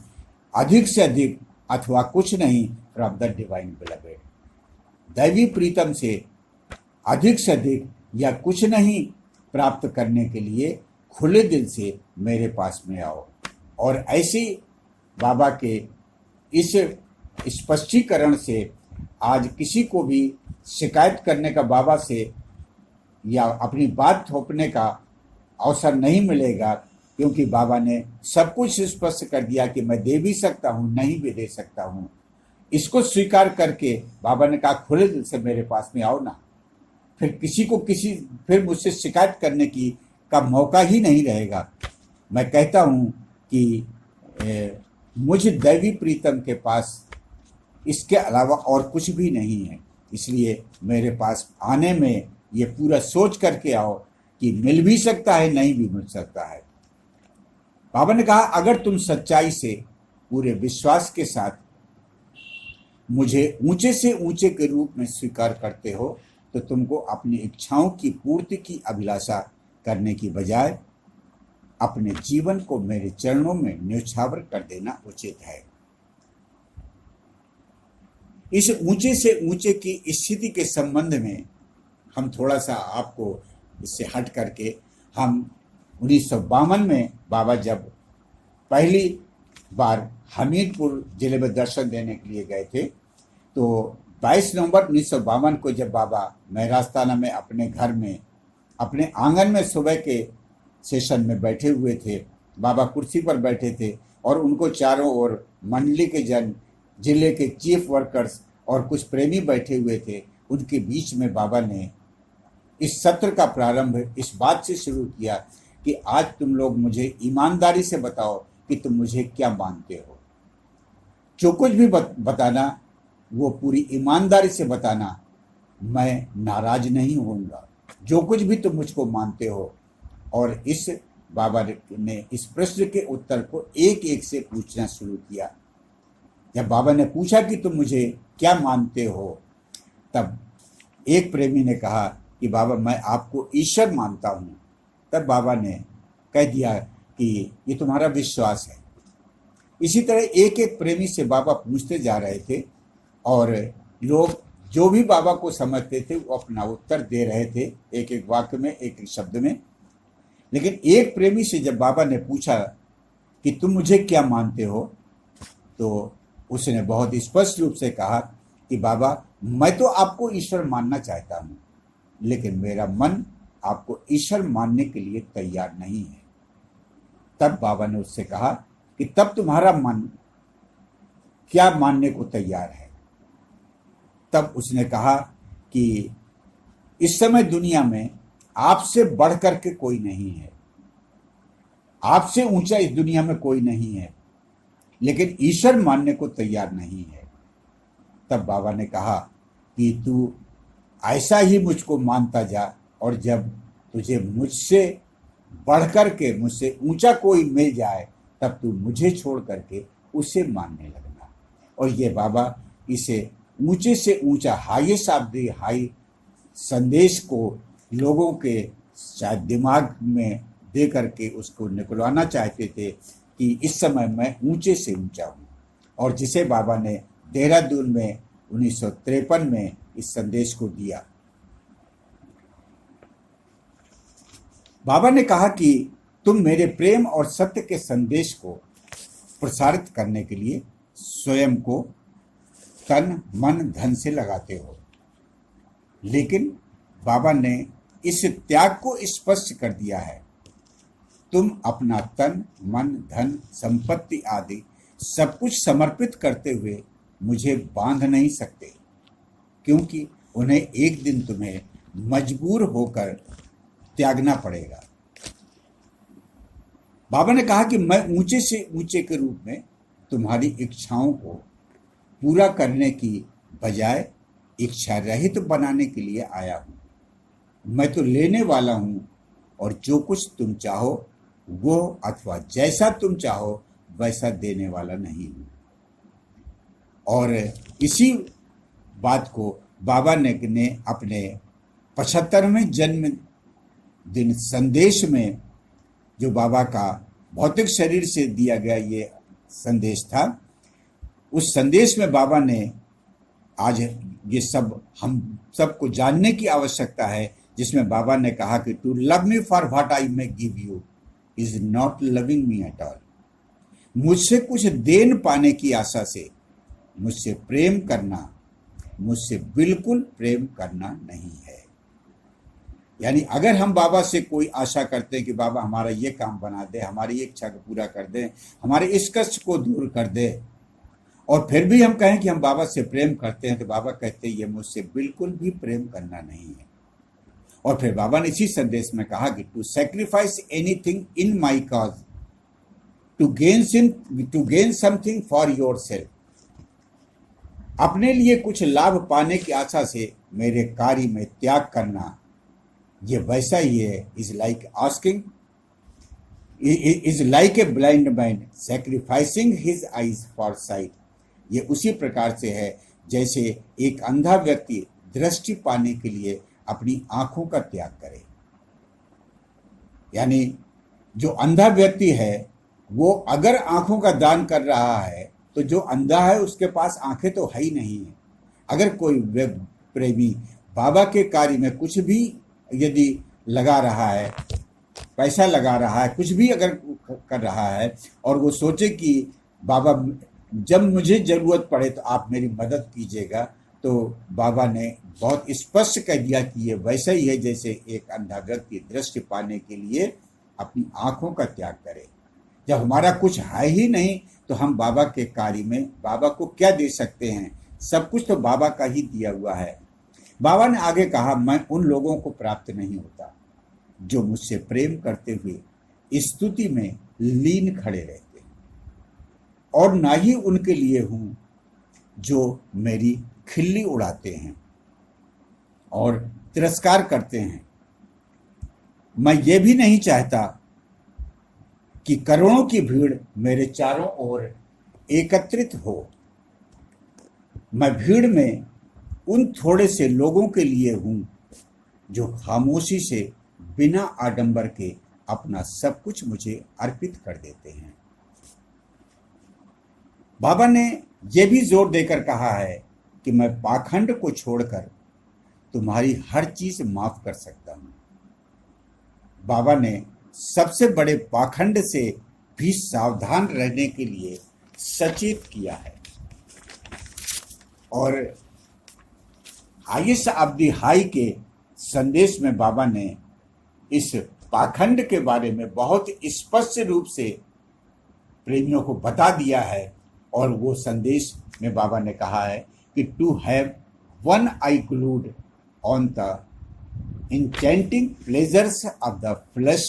अधिक से अधिक अथवा कुछ नहीं, फ्रॉम द डिवाइन बिलवेड, दैवी प्रीतम से अधिक से अधिक या कुछ नहीं प्राप्त करने के लिए खुले दिल से मेरे पास में आओ। और ऐसी बाबा के इस स्पष्टीकरण से आज किसी को भी शिकायत करने का बाबा से या अपनी बात थोपने का अवसर नहीं मिलेगा, क्योंकि बाबा ने सब कुछ स्पष्ट कर दिया कि मैं दे भी सकता हूँ, नहीं भी दे सकता हूँ। इसको स्वीकार करके बाबा ने कहा खुले दिल से मेरे पास में आओ ना, फिर मुझसे शिकायत करने का मौका ही नहीं रहेगा। मैं कहता हूँ कि मुझ दैवी प्रीतम के पास इसके अलावा और कुछ भी नहीं है, इसलिए मेरे पास आने में ये पूरा सोच करके आओ कि मिल भी सकता है, नहीं भी मिल सकता है। बाबा ने कहा अगर तुम सच्चाई से पूरे विश्वास के साथ मुझे ऊंचे से ऊंचे के रूप में स्वीकार करते हो, तो तुमको अपनी इच्छाओं की पूर्ति की अभिलाषा करने की बजाय अपने जीवन को मेरे चरणों में न्यौछावर कर देना उचित है। इस ऊंचे से ऊंचे की स्थिति के संबंध में हम थोड़ा सा आपको इससे हट करके, हम 1952 में बाबा जब पहली बार हमीरपुर जिले में दर्शन देने के लिए गए थे, तो 22 नवंबर 1952 को जब बाबा महराजताना में अपने घर में अपने आंगन में सुबह के सेशन में बैठे हुए थे, बाबा कुर्सी पर बैठे थे और उनको चारों ओर मंडली के जन, जिले के चीफ वर्कर्स और कुछ प्रेमी बैठे हुए थे। उनके बीच में बाबा ने इस सत्र का प्रारंभ इस बात से शुरू किया कि आज तुम लोग मुझे ईमानदारी से बताओ कि तुम मुझे क्या मानते हो। जो कुछ भी बताना वो पूरी ईमानदारी से बताना, मैं नाराज नहीं होऊंगा। जो कुछ भी तुम मुझको मानते हो। और इस बाबा ने इस प्रश्न के उत्तर को एक एक से पूछना शुरू किया। जब बाबा ने पूछा कि तुम मुझे क्या मानते हो, तब एक प्रेमी ने कहा कि बाबा मैं आपको ईश्वर मानता हूँ। तब बाबा ने कह दिया कि ये तुम्हारा विश्वास है। इसी तरह एक एक प्रेमी से बाबा पूछते जा रहे थे और लोग जो भी बाबा को समझते थे वो अपना उत्तर दे रहे थे, एक एक वाक्य में, एक एक शब्द में। लेकिन एक प्रेमी से जब बाबा ने पूछा कि तुम मुझे क्या मानते हो, तो उसने बहुत स्पष्ट रूप से कहा कि बाबा, मैं तो आपको ईश्वर मानना चाहता हूँ, लेकिन मेरा मन आपको ईश्वर मानने के लिए तैयार नहीं है। तब बाबा ने उससे कहा कि तब तुम्हारा मन क्या मानने को तैयार है? तब उसने कहा कि इस समय दुनिया में आपसे बढ़ करके कोई नहीं है, आपसे ऊंचा इस दुनिया में कोई नहीं है, लेकिन ईश्वर मानने को तैयार नहीं है। तब बाबा ने कहा कि तू ऐसा ही मुझको मानता जा, और जब तुझे मुझसे बढ़कर के, मुझसे ऊंचा कोई मिल जाए, तब तू मुझे छोड़ करके उसे मानने लगना। और ये बाबा इसे ऊंचे से ऊंचा, हाईएस्ट ऑफ द हाई संदेश को लोगों के शायद दिमाग में दे करके उसको निकलवाना चाहते थे कि इस समय मैं ऊंचे से ऊंचा हूँ। और जिसे बाबा ने देहरादून में 1953 में इस संदेश को दिया। बाबा ने कहा कि तुम मेरे प्रेम और सत्य के संदेश को प्रसारित करने के लिए स्वयं को तन मन धन से लगाते हो, लेकिन बाबा ने इस त्याग को स्पष्ट कर दिया है। तुम अपना तन मन धन संपत्ति आदि सब कुछ समर्पित करते हुए मुझे बांध नहीं सकते, क्योंकि उन्हें एक दिन तुम्हें मजबूर होकर त्यागना पड़ेगा। बाबा ने कहा कि मैं ऊंचे से ऊंचे के रूप में तुम्हारी इच्छाओं को पूरा करने की बजाय इच्छा रहित बनाने के लिए आया हूं। मैं तो लेने वाला हूं, और जो कुछ तुम चाहो वो अथवा जैसा तुम चाहो वैसा देने वाला नहीं हूं। और इसी बात को बाबा ने अपने 75वें जन्मदिन संदेश में, जो बाबा का भौतिक शरीर से दिया गया ये संदेश था, उस संदेश में बाबा ने, आज ये सब हम सबको जानने की आवश्यकता है, जिसमें बाबा ने कहा कि to love me for what I may give you is not loving me at all. मुझसे कुछ देन पाने की आशा से मुझसे प्रेम करना, मुझसे बिल्कुल प्रेम करना नहीं है। यानी अगर हम बाबा से कोई आशा करते हैं कि बाबा हमारा ये काम बना दे, हमारी इच्छा को पूरा कर दे, हमारे इस कष्ट को दूर कर दे, और फिर भी हम कहें कि हम बाबा से प्रेम करते हैं, तो बाबा कहते हैं ये मुझसे बिल्कुल भी प्रेम करना नहीं है। और फिर बाबा ने इसी संदेश में कहा कि to sacrifice anything in my cause to gain something for your self. अपने लिए कुछ लाभ पाने की आशा से मेरे कार्य में त्याग करना, ये वैसा ही है। Is like a blind man sacrificing his eyes for site. ये उसी प्रकार से है जैसे एक अंधा व्यक्ति दृष्टि पाने के लिए अपनी आंखों का त्याग करे। यानी जो अंधा व्यक्ति है वो अगर आंखों का दान कर रहा है, तो जो अंधा है उसके पास आंखें तो है ही नहीं है। अगर कोई प्रेमी बाबा के कार्य में कुछ भी यदि लगा रहा है, पैसा लगा रहा है, कुछ भी अगर कर रहा है, और वो सोचे कि बाबा जब मुझे ज़रूरत पड़े तो आप मेरी मदद कीजिएगा, तो बाबा ने बहुत स्पष्ट कह दिया कि ये वैसा ही है जैसे एक अंधा व्यक्ति दृष्टि पाने के लिए अपनी आंखों का त्याग करे। जब हमारा कुछ है ही नहीं तो हम बाबा के कार्य में बाबा को क्या दे सकते हैं? सब कुछ तो बाबा का ही दिया हुआ है। बाबा ने आगे कहा, मैं उन लोगों को प्राप्त नहीं होता जो मुझसे प्रेम करते हुए स्तुति में लीन खड़े रहते हैं, और ना ही उनके लिए हूं जो मेरी खिल्ली उड़ाते हैं और तिरस्कार करते हैं। मैं ये भी नहीं चाहता कि करोड़ों की भीड़ मेरे चारों ओर एकत्रित हो। मैं भीड़ में उन थोड़े से लोगों के लिए हूं जो खामोशी से बिना आडंबर के अपना सब कुछ मुझे अर्पित कर देते हैं। बाबा ने यह भी जोर देकर कहा है कि मैं पाखंड को छोड़कर तुम्हारी हर चीज माफ कर सकता हूं। बाबा ने सबसे बड़े पाखंड से भी सावधान रहने के लिए सचेत किया है। और हाईएस्ट ऑफ द हाई के संदेश में बाबा ने इस पाखंड के बारे में बहुत स्पष्ट रूप से प्रेमियों को बता दिया है। और वो संदेश में बाबा ने कहा है कि to have one eye glued on the enchanting pleasures of the flesh,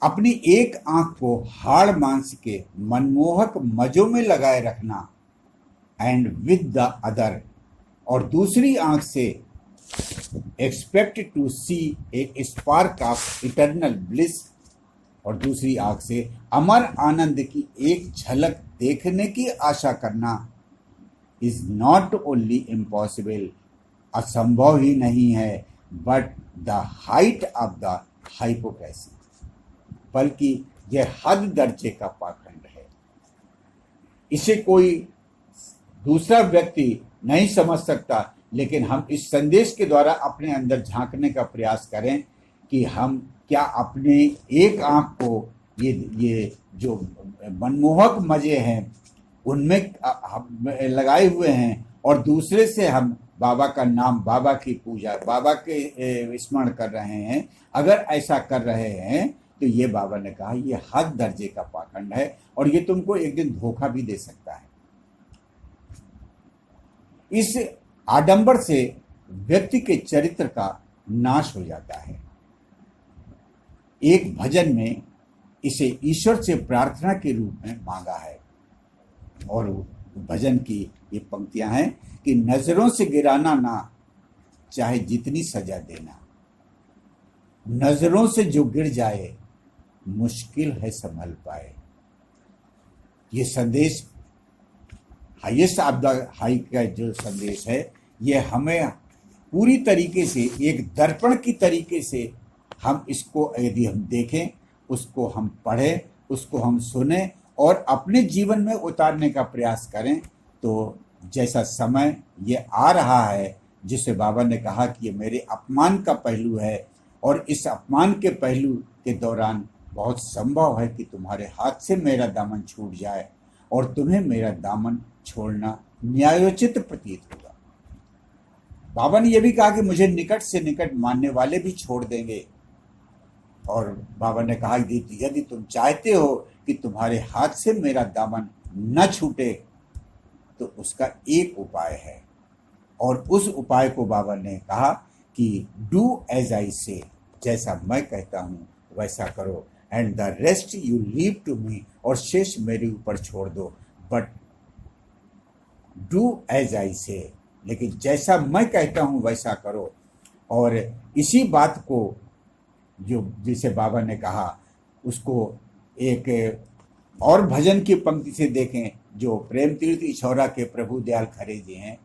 अपनी एक आंख को हाड़ मांस के मनमोहक मजों में लगाए रखना, एंड विद द अदर, और दूसरी आंख से expect to see a spark of eternal bliss, और दूसरी आंख से अमर आनंद की एक झलक देखने की आशा करना इज नॉट ओनली इम्पॉसिबल, असंभव ही नहीं है, but the height of the hypocrisy, बल्कि यह हद दर्जे का पाखंड है। इसे कोई दूसरा व्यक्ति नहीं समझ सकता, लेकिन हम इस संदेश के द्वारा अपने अंदर झांकने का प्रयास करें कि हम क्या अपने एक आंख को ये जो मनमोहक मजे हैं उनमें लगाए हुए हैं, और दूसरे से हम बाबा का नाम, बाबा की पूजा, बाबा के स्मरण कर रहे हैं। अगर ऐसा कर रहे हैं तो ये बाबा ने कहा ये हद दर्जे का पाखंड है, और ये तुमको एक दिन धोखा भी दे सकता है। इस आडंबर से व्यक्ति के चरित्र का नाश हो जाता है। एक भजन में इसे ईश्वर से प्रार्थना के रूप में मांगा है, और भजन की ये पंक्तियां हैं कि नजरों से गिराना ना, चाहे जितनी सजा देना, नजरों से जो गिर जाए मुश्किल है संभल पाए। ये संदेश हाईएस्ट ऑफ द हाई का जो संदेश है, ये हमें पूरी तरीके से एक दर्पण की तरीके से हम इसको यदि हम देखें, उसको हम पढ़ें, उसको हम सुने और अपने जीवन में उतारने का प्रयास करें, तो जैसा समय ये आ रहा है जिसे बाबा ने कहा कि ये मेरे अपमान का पहलू है, और इस अपमान के पहलू के दौरान बहुत संभव है कि तुम्हारे हाथ से मेरा दामन छूट जाए और तुम्हें मेरा दामन छोड़ना न्यायोचित प्रतीत होगा। बाबा ने यह भी कहा कि मुझे निकट से निकट मानने वाले भी छोड़ देंगे, और बाबा ने कहा यदि तुम चाहते हो कि तुम्हारे हाथ से मेरा दामन न छूटे तो उसका एक उपाय है, और उस उपाय को बाबा ने कहा कि डू एज आई से, जैसा मैं कहता हूँ वैसा करो, and the rest you leave to me, और शेष मेरे ऊपर छोड़ दो, बट डू एज आई से, लेकिन जैसा मैं कहता हूँ वैसा करो। और इसी बात को जो जिसे बाबा ने कहा उसको एक और भजन की पंक्ति से देखें, जो प्रेम तीर्थ इछौरा के प्रभु दयाल खरे जी हैं।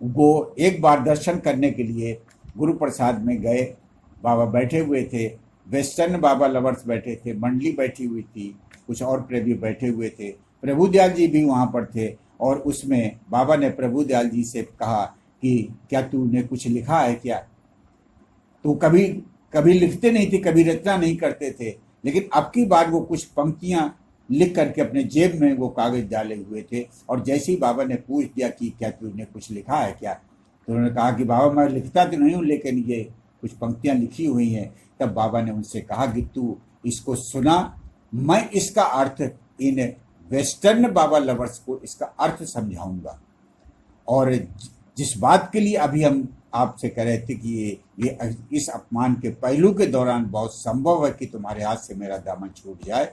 वो एक बार दर्शन करने के लिए गुरु प्रसाद में गए, बाबा बैठे हुए थे, वेस्टर्न बाबा लवर्स बैठे थे, मंडली बैठी हुई थी, कुछ और प्रेमी बैठे हुए थे, प्रभु दयाल जी भी वहाँ पर थे। और उसमें बाबा ने प्रभु दयाल जी से कहा कि क्या तूने कुछ लिखा है क्या? तो कभी लिखते नहीं थे, कभी रचना नहीं करते थे, लेकिन अब की बार वो कुछ पंक्तियां लिख करके अपने जेब में वो कागज डाले हुए थे। और जैसे ही बाबा ने पूछ दिया कि क्या तूने कुछ लिखा है क्या, तो उन्होंने कहा कि बाबा मैं लिखता तो नहीं हूँ, लेकिन ये कुछ पंक्तियां लिखी हुई हैं। तब बाबा ने उनसे कहा कि तू इसको सुना, मैं इसका अर्थ इन वेस्टर्न बाबा लवर्स को इसका अर्थ समझाऊंगा। और जिस बात के लिए अभी हम आपसे कह रहे थे कि ये इस अपमान के पहलू के दौरान बहुत संभव है कि तुम्हारे हाथ से मेरा दामन छूट जाए,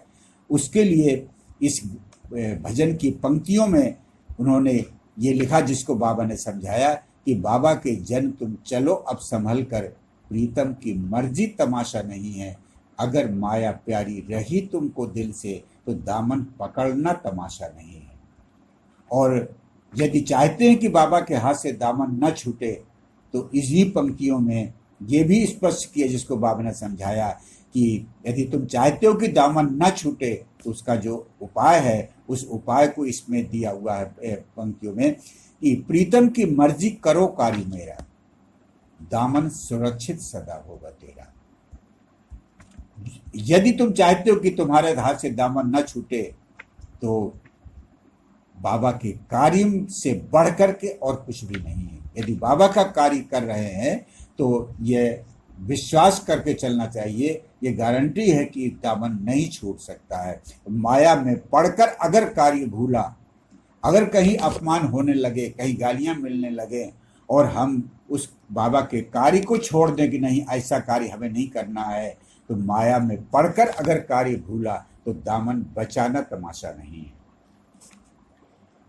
उसके लिए इस भजन की पंक्तियों में उन्होंने ये लिखा, जिसको बाबा ने समझाया कि बाबा के जन तुम चलो अब संभल कर, प्रीतम की मर्जी तमाशा नहीं है, अगर माया प्यारी रही तुमको दिल से तो दामन पकड़ना तमाशा नहीं है। और यदि चाहते हैं कि बाबा के हाथ से दामन न छूटे, तो इसी पंक्तियों में ये भी स्पष्ट किया, जिसको बाबा ने समझाया कि यदि तुम चाहते हो कि दामन न छूटे तो उसका जो उपाय है उस उपाय को इसमें दिया हुआ है पंक्तियों में कि प्रीतम की मर्जी करो कार्य मेरा, दामन सुरक्षित सदा होगा तेरा। यदि तुम चाहते हो कि तुम्हारे हाथ से दामन न छूटे तो बाबा के कार्य से बढ़कर के और कुछ भी नहीं है। यदि बाबा का कार्य कर रहे हैं तो यह विश्वास करके चलना चाहिए, ये गारंटी है कि दामन नहीं छूट सकता है। माया में पड़कर अगर कार्य भूला, अगर कहीं अपमान होने लगे, कहीं गालियां मिलने लगे और हम उस बाबा के कार्य को छोड़ दें कि नहीं ऐसा कार्य हमें नहीं करना है, तो माया में पड़कर अगर कार्य भूला तो दामन बचाना तमाशा नहीं है।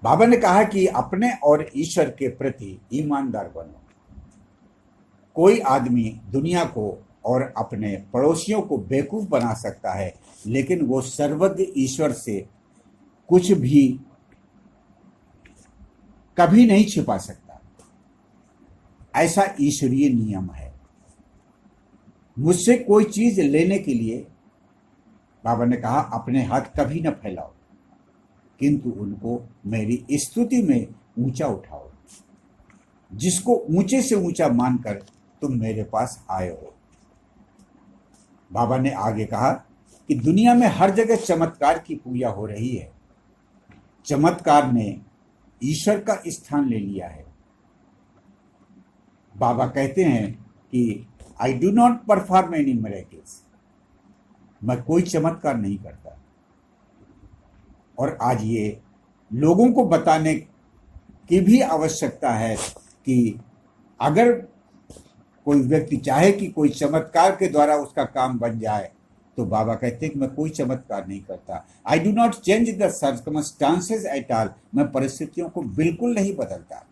बाबा ने कहा कि अपने और ईश्वर के प्रति ईमानदार बनो। कोई आदमी दुनिया को और अपने पड़ोसियों को बेवकूफ बना सकता है, लेकिन वो सर्वज्ञ ईश्वर से कुछ भी कभी नहीं छिपा सकता। ऐसा ईश्वरीय नियम है। मुझसे कोई चीज लेने के लिए बाबा ने कहा अपने हाथ कभी न फैलाओ, किंतु उनको मेरी स्तुति में ऊंचा उठाओ। जिसको ऊंचे से ऊंचा मानकर तुम मेरे पास आए हो। बाबा ने आगे कहा कि दुनिया में हर जगह चमत्कार की पूजा हो रही है। चमत्कार ने ईश्वर का स्थान ले लिया है। बाबा कहते हैं कि I do not perform any miracles, मैं कोई चमत्कार नहीं करता। और आज ये लोगों को बताने की भी आवश्यकता है कि अगर कोई व्यक्ति चाहे कि कोई चमत्कार के द्वारा उसका काम बन जाए, तो बाबा कहते हैं कि मैं कोई चमत्कार नहीं करता। I do not change the circumstances at all, मैं परिस्थितियों को बिल्कुल नहीं बदलता।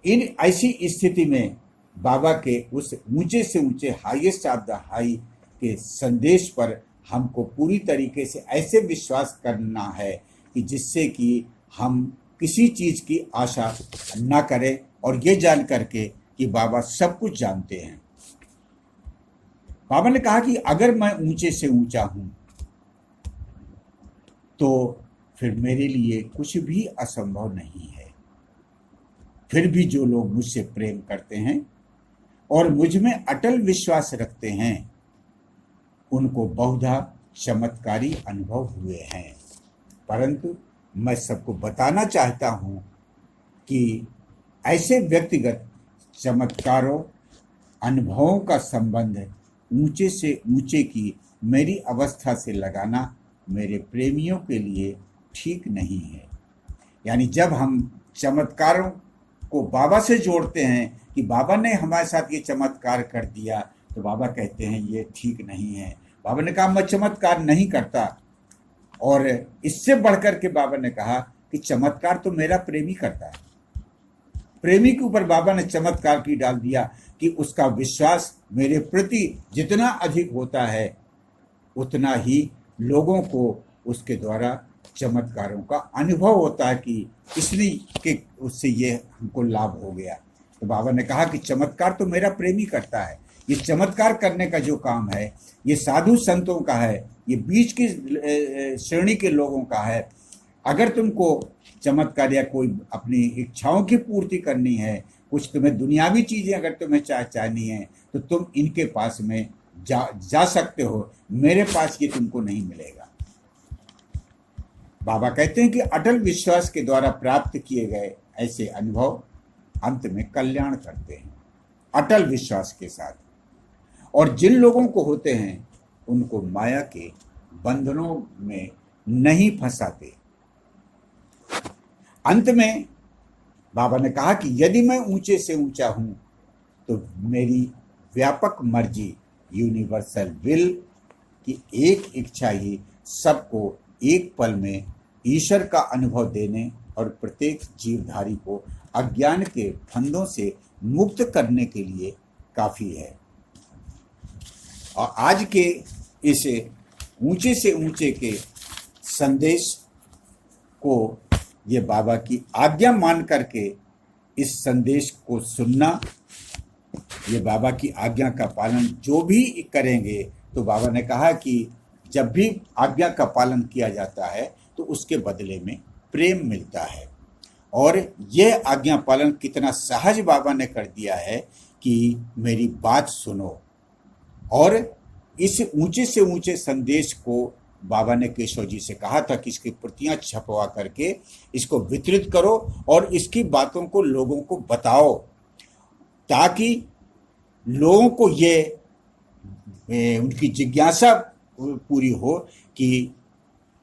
इन ऐसी स्थिति में बाबा के उस ऊंचे से ऊंचे हाईएस्ट ऑफ द हाई के संदेश पर हमको पूरी तरीके से ऐसे विश्वास करना है कि जिससे कि हम किसी चीज की आशा न करें और ये जान करके कि बाबा सब कुछ जानते हैं। बाबा ने कहा कि अगर मैं ऊंचे से ऊंचा हूं तो फिर मेरे लिए कुछ भी असंभव नहीं है। फिर भी जो लोग मुझसे प्रेम करते हैं और मुझ में अटल विश्वास रखते हैं, उनको बहुधा चमत्कारी अनुभव हुए हैं। परंतु मैं सबको बताना चाहता हूं कि ऐसे व्यक्तिगत चमत्कारों अनुभवों का संबंध ऊंचे से ऊंचे की मेरी अवस्था से लगाना मेरे प्रेमियों के लिए ठीक नहीं है। यानी जब हम चमत्कारों को बाबा से जोड़ते हैं कि बाबा ने हमारे साथ ये चमत्कार कर दिया, तो बाबा कहते हैं ये ठीक नहीं है। बाबा ने कहा मैं चमत्कार नहीं करता, और इससे बढ़कर के बाबा ने कहा कि चमत्कार तो मेरा प्रेमी करता है। प्रेमी के ऊपर बाबा ने चमत्कार की डाल दिया कि उसका विश्वास मेरे प्रति जितना अधिक होता है, उतना ही लोगों को उसके द्वारा चमत्कारों का अनुभव होता है कि इसलिए कि उससे ये हमको लाभ हो गया। तो बाबा ने कहा कि चमत्कार तो मेरा प्रेमी करता है। ये चमत्कार करने का जो काम है ये साधु संतों का है, ये बीच की श्रेणी के लोगों का है। अगर तुमको चमत्कार या कोई अपनी इच्छाओं की पूर्ति करनी है, कुछ तुम्हें दुनियावी चीजें अगर तुम्हें चाहनी है, तो तुम इनके पास में जा सकते हो। मेरे पास ये तुमको नहीं मिलेगा। बाबा कहते हैं कि अटल विश्वास के द्वारा प्राप्त किए गए ऐसे अनुभव अंत में कल्याण करते हैं, अटल विश्वास के साथ। और जिन लोगों को होते हैं उनको माया के बंधनों में नहीं फंसाते। अंत में बाबा ने कहा कि यदि मैं ऊंचे से ऊंचा हूं तो मेरी व्यापक मर्जी यूनिवर्सल विल की एक इच्छा ही सबको एक पल में ईश्वर का अनुभव देने और प्रत्येक जीवधारी को अज्ञान के फंदों से मुक्त करने के लिए काफी है। और आज के इस ऊंचे से ऊंचे के संदेश को ये बाबा की आज्ञा मान करके इस संदेश को सुनना, ये बाबा की आज्ञा का पालन जो भी करेंगे, तो बाबा ने कहा कि जब भी आज्ञा का पालन किया जाता है तो उसके बदले में प्रेम मिलता है। और यह आज्ञा पालन कितना सहज बाबा ने कर दिया है कि मेरी बात सुनो। और इस ऊंचे से ऊंचे संदेश को बाबा ने केशव जी से कहा था कि इसकी प्रतियां छपवा करके इसको वितरित करो और इसकी बातों को लोगों को बताओ, ताकि लोगों को उनकी जिज्ञासा पूरी हो कि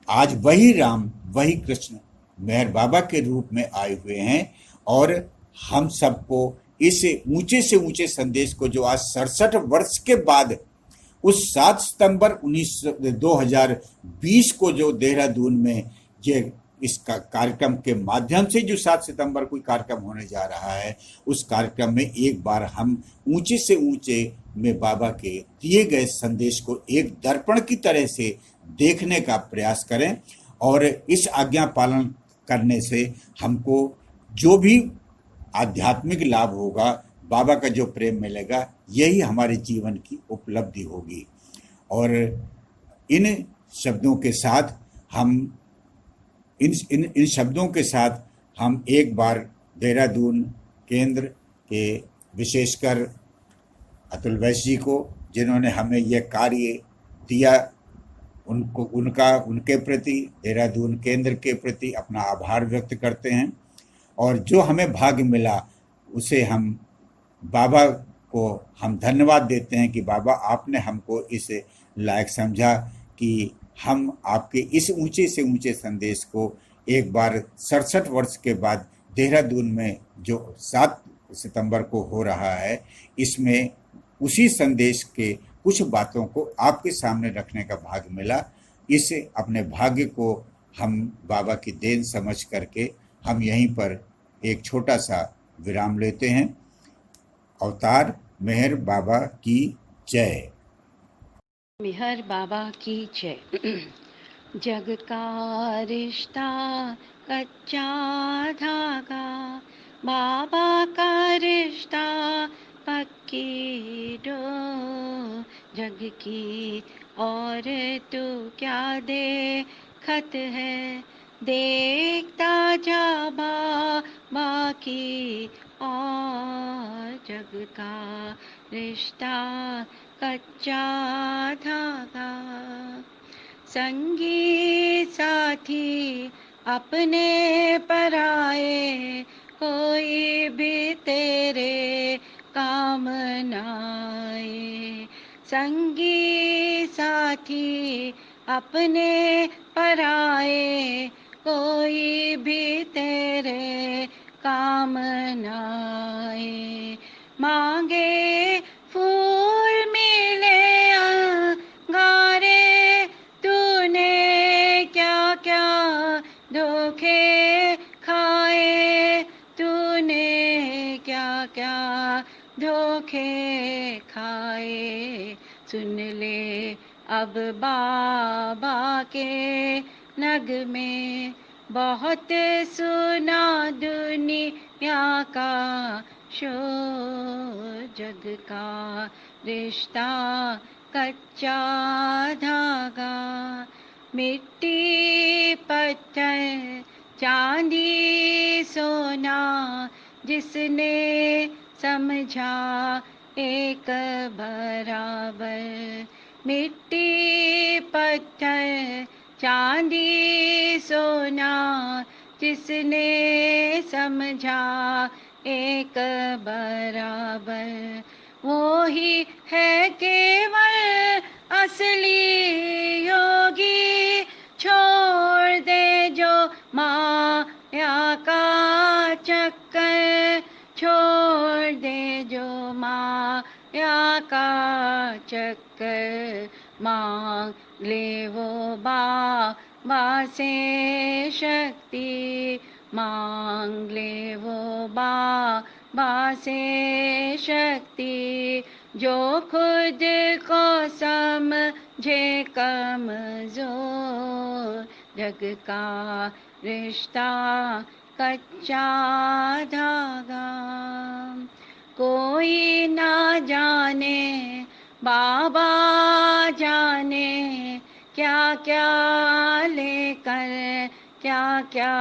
आज वही राम वही कृष्ण मेहर बाबा के रूप में आए हुए हैं और हम सबको इस ऊंचे से ऊंचे संदेश को, जो आज 67 वर्ष के बाद उस 7 सितंबर 2020 को जो देहरादून में ये इस कार्यक्रम के माध्यम से जो 7 सितंबर को कार्यक्रम होने जा रहा है, उस कार्यक्रम में एक बार हम ऊंचे से ऊंचे में बाबा के दिए गए संदेश को एक दर्पण की तरह से देखने का प्रयास करें। और इस आज्ञा पालन करने से हमको जो भी आध्यात्मिक लाभ होगा, बाबा का जो प्रेम मिलेगा, यही हमारे जीवन की उपलब्धि होगी। और इन शब्दों के साथ हम एक बार देहरादून केंद्र के विशेषकर अतुल वैश्य जी को, जिन्होंने हमें यह कार्य दिया, उनके प्रति, देहरादून केंद्र के प्रति अपना आभार व्यक्त करते हैं। और जो हमें भाग्य मिला उसे हम बाबा को हम धन्यवाद देते हैं कि बाबा आपने हमको इस लायक समझा कि हम आपके इस ऊंचे से ऊंचे संदेश को एक बार 67 वर्ष के बाद देहरादून में जो 7 सितंबर को हो रहा है, इसमें उसी संदेश के कुछ बातों को आपके सामने रखने का भाग्य मिला। इस अपने भाग्य को हम बाबा की देन समझ करके हम यहीं पर एक छोटा सा विराम लेते हैं। अवतार मेहर बाबा की जय। मेहर बाबा की जय। जग का रिश्ता कच्चा धागा, बाबा का रिश्ता पक्की डोर। जग की और तू क्या देखत है, देखता जा बाबा की और। जग का रिश्ता कच्चा धागा, संगी साथी अपने पराए, कोई भी तेरे काम नाए। संगी साथी अपने पराए, कोई भी तेरे काम नाए। मांगे फूल मिले अंगारे, तूने क्या क्या धोखे खाए, तूने क्या क्या धोखे खाए। सुन ले अब बाबा के नगमे, बहुत सुना दुनिया का शोर। जग का रिश्ता कच्चा धागा, मिट्टी पत्थर चांदी सोना, जिसने समझा एक बराबर। मिट्टी पत्थर चांदी सोना, जिसने समझा एक बराबर। वो ही है केवल असली योगी, छोड़ दे जो माया का चक्कर, छोड़ दे जो माया का चक्कर। मांग ले वो बाबा से शक्ति, मांग ले वो बाबा से शक्ति, जो खुद को समझे कमजोर। जग का रिश्ता कच्चा धागा, कोई ना जाने बाबा जाने, क्या क्या लेकर क्या क्या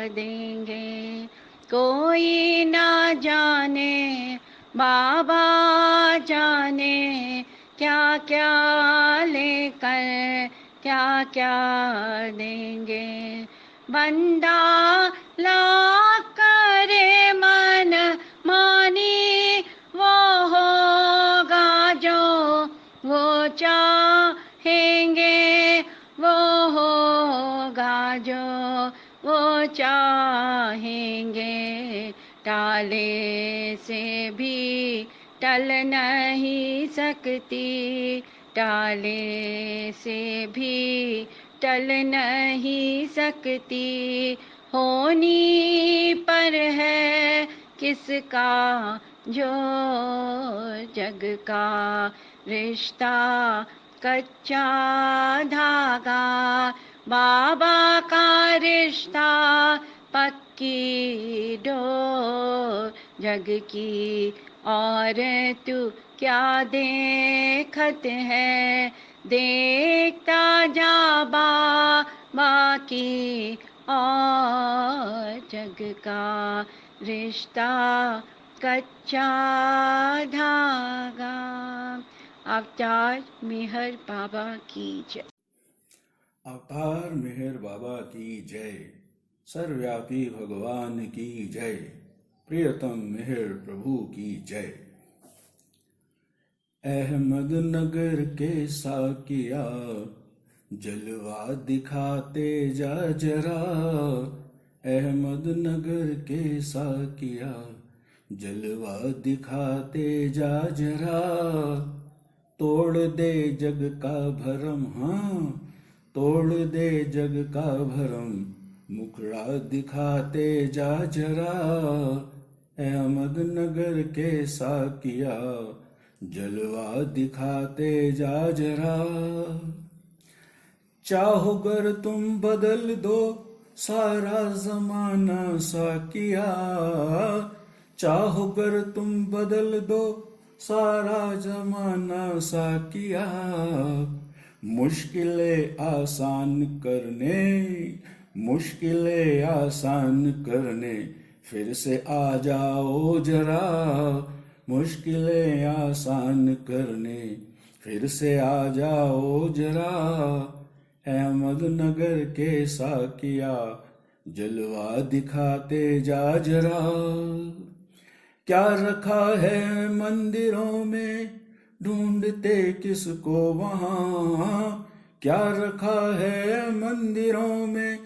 देंगे। कोई ना जाने बाबा जाने क्या क्या लेकर क्या क्या देंगे। बंदा ला करे मन मानी वो होगा जो वो चाहेंगे। वो होगा जो वो चाहेंगे। टाले से भी टल नहीं सकती। टाले से भी टल नहीं सकती। होनी पर है किसका जो जग का रिश्ता कच्चा धागा। बाबा का रिश्ता पक्की डोर जग की। और तू क्या देखत है देखता जा बाकी। और जग का रिश्ता कच्चा धागा। अवतार मेहर बाबा की जय। अवतार मेहर बाबा की जय। सर्वव्यापी भगवान की जय। प्रियतम मेहर प्रभु की जय। अहमदनगर के साकिया जलवा दिखाते जा जरा। अहमदनगर के साकिया जलवा दिखाते जा जरा। तोड़ दे जग का भरम, हाँ तोड़ दे जग का भरम। मुखड़ा दिखाते जा जरा। अहमदनगर के साकिया जलवा दिखाते जा जरा। चाहो गर तुम बदल दो सारा जमाना साकिया। चाहो गर तुम बदल दो सारा जमाना साकिया। मुश्किलें आसान करने, मुश्किलें आसान करने फिर से आ जाओ जरा। मुश्किलें आसान करने फिर से आ जाओ जरा। अहमदनगर के साकिया जलवा दिखाते जा जरा। क्या रखा है मंदिरों में ढूंढते किसको वहाँ। क्या रखा है मंदिरों में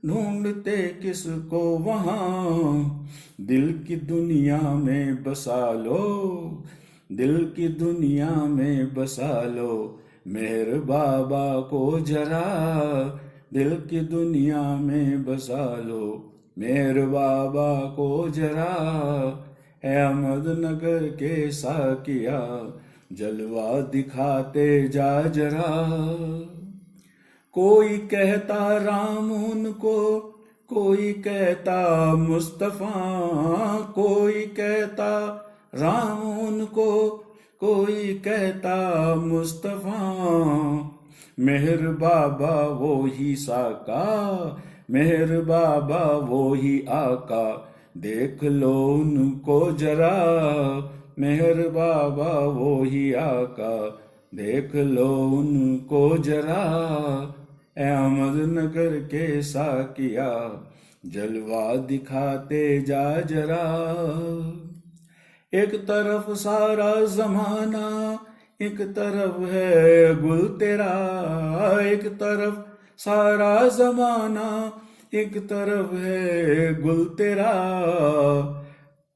ढूंढते किसको वहाँ। दिल की दुनिया में बसा लो, दिल की दुनिया में बसा लो मेहर बाबा को जरा। दिल की दुनिया में बसा लो मेहर बाबा को जरा। अहमदनगर के साकिया जलवा दिखाते जा जरा। कोई कहता राम उनको, कोई कहता मुस्तफा। कोई कहता राम उनको, कोई कहता मुस्तफा। मेहर बाबा वो ही साका, मेहर बाबा वो ही आका। देख लो उनको जरा। मेहर बाबा वो ही आका, देख लो उनको जरा। अहमदनगर के साकिया जलवा दिखाते जा जरा। एक तरफ सारा जमाना, एक तरफ है गुल तेरा। एक तरफ सारा जमाना, एक तरफ है गुल तेरा।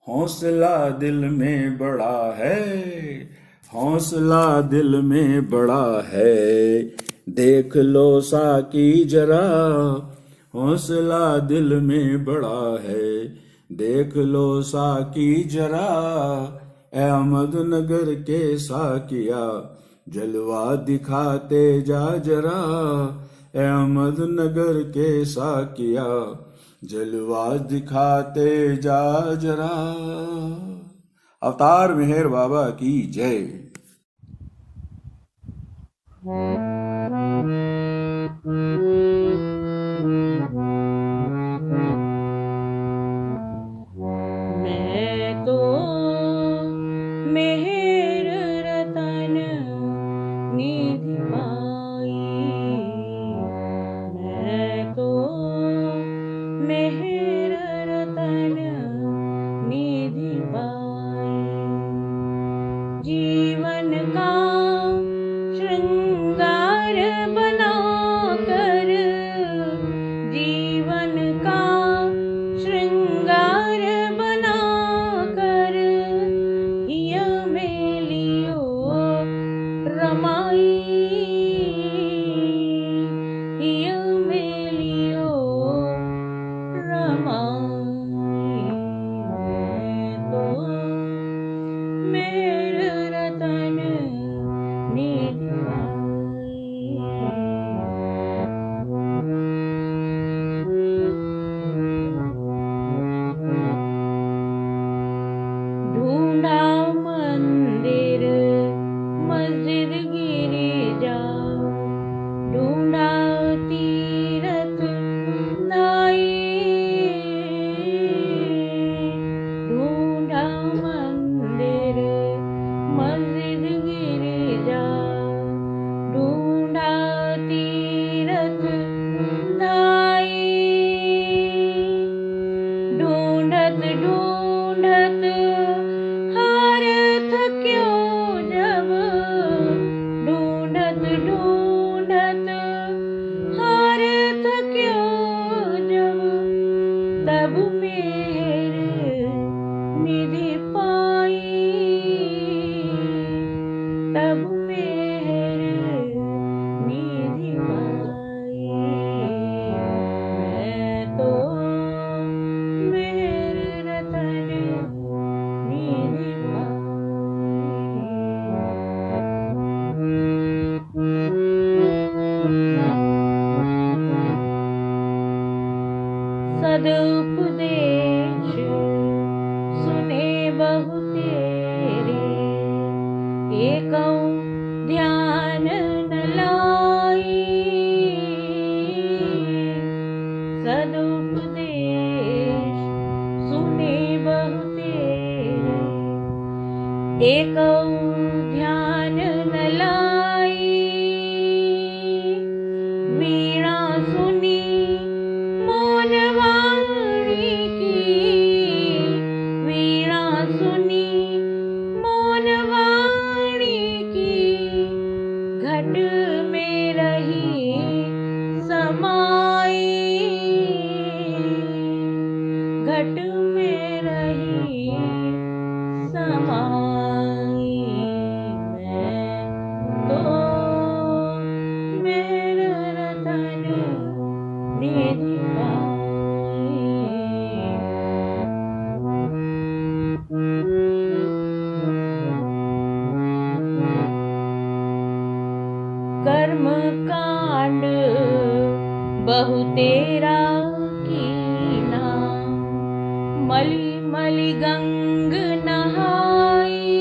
हौसला दिल में बड़ा है, हौसला दिल में बड़ा है। देख लो साकी जरा। हौसला दिल में बड़ा है, देख लो साकी जरा। अहमदनगर के साकिया जलवा दिखाते जा जरा। अहमदनगर के साकिया जलवा दिखाते जा जरा। अवतार मेहर बाबा की जय। ढूंढत हारत क्यों जब, ढूंढत ढूंढत हारत क्यों जब, तब मेहर निधि पाई, तब मेहर निधि पाई। मैं तो मेहर रतन निधि सदुपदेश सुने बहु तेरे, एकौ ध्यान न लाई। सदुपदेश सुने बहु तेरे, एकौ ध्यान न लाई। वीणा सुनी मौन वाणी की, वीणा सुनी मौन वाणी की, घट में रही समाई, घट में रही समाई। मैं तो मेहर रतन निधि कर्म कांड बहु तेरा कीना, मलि मलि गंग नहाई।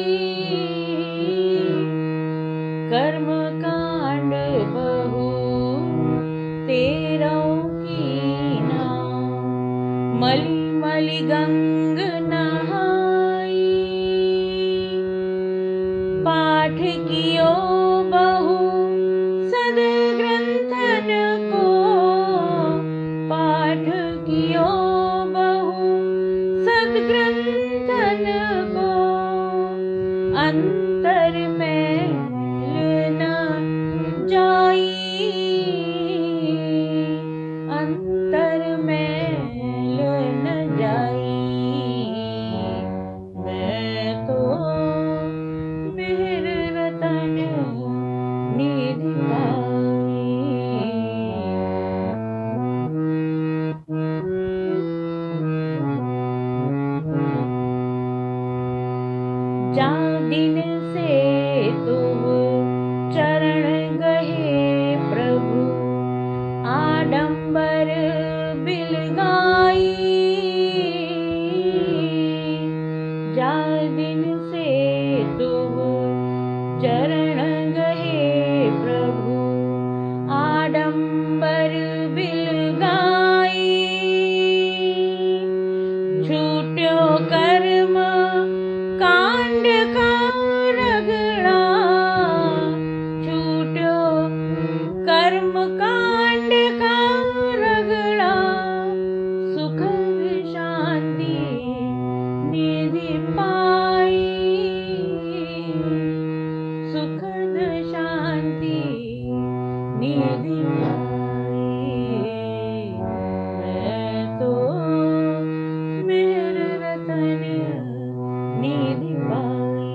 कर्म कांड बहु तेरा कीना, मलि मलि गंग नहाई। पाठ कियो बहु सदग्रंथन को, पाठ कियो बहु सदग्रंथन को, अंतर में न जाई, अंतर में न जाई। मैं तो मेहर रतन निधि पाई। जा दिन से तुम चरण गए प्रभु, आडंबर बिलगाई। जा दिन से तुम चरण गए प्रभु, आडंबर बिलगाई। छूट्यो कर्म कांड का रगड़ा, छूट्यो कर्म कांड का रगड़ा, सुखद शांति निधि पाई, सुखद शांति निधि पाई। मैं तो मेहर रतन निधि पाई।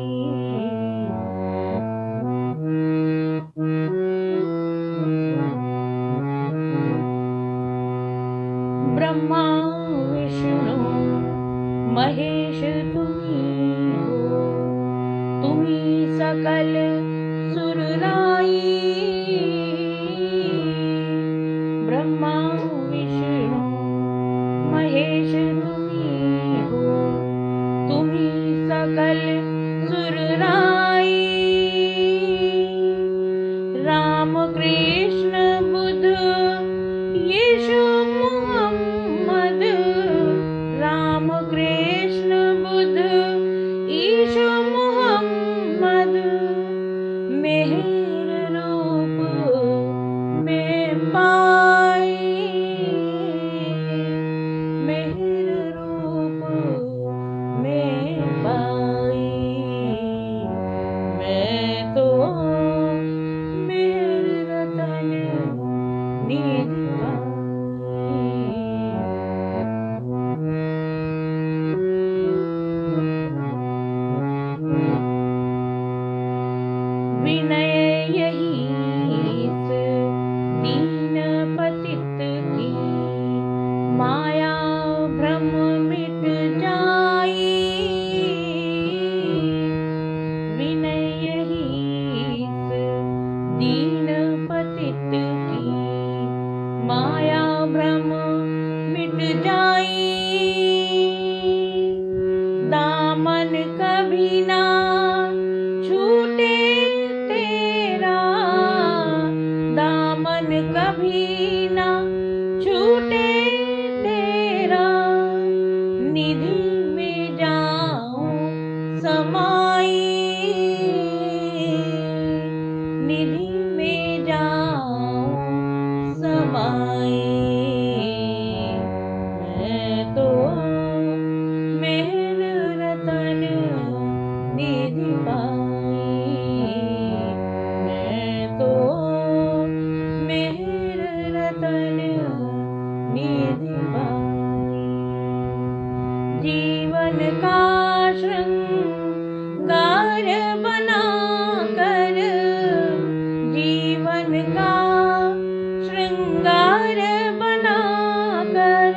ब्रह्मा विष्णु महेश तुम्ही हो, तुम्ही सकल सुरराई। ब्रह्मा विष्णु महेश तुम्ही हो, तुम्ही सकल सुरराई। राम कृष्ण बुद्ध यीशु मोहम्मद, राम कृष्ण बुद्ध यीशु मोहम्मद, मेहर रूप में पाए, मेहर रूप कभी ना छूटे तेरा दामन, कभी ना छूटे तेरा निधि में जाऊं समाई, निधि में जाऊं समाई। मैं तो मेहर रतन निधि पाई, मैं तो मेहर रतन निधि पाई। जीवन का श्रृंगार बना कर, जीवन का श्रृंगार बना कर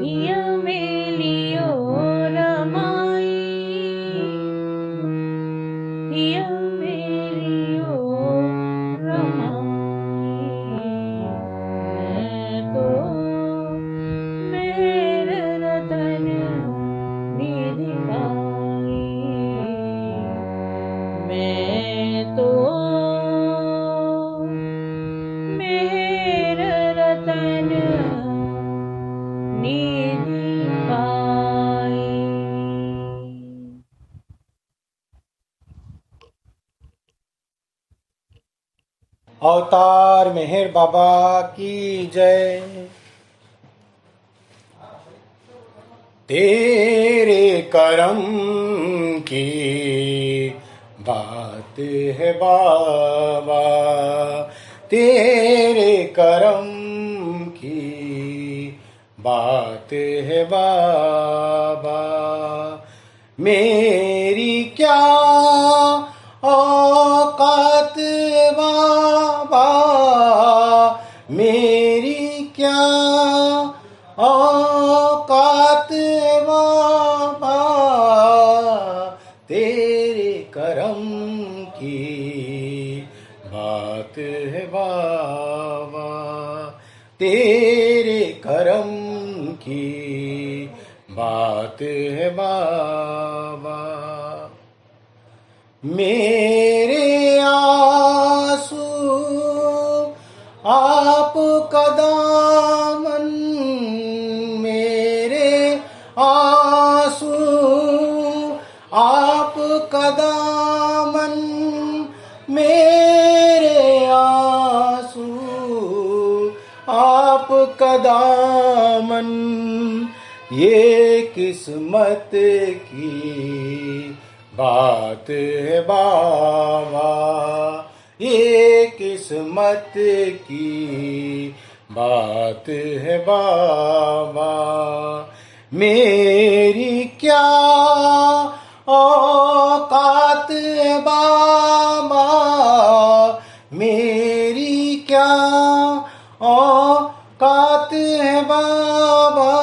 हिया में लियो रमाई, हिया में लियो रमाई। मैं तो मेहर रतन निधि पाई, मैं तो मेहर रतन निधि पाई। अवतार मेहर बाबा की जय। तेरे करम की बात है बाबा, तेरे करम की बात है बाबा। मेरी क्या औकात बाबा, मेरी क्या औकात बाबा, तेरे करम की बात है बाबा, तेरे करम की बात है बाबा। मेरे आंसू आपका दामन, मेरे आंसू आपका दामन, मेरे आंसू आपका दामन। ये किस्मत की बात है बाबा, ये किस्मत की बात है बाबा। मेरी क्या औकात है बाबा, मेरी क्या औकात है बाबा,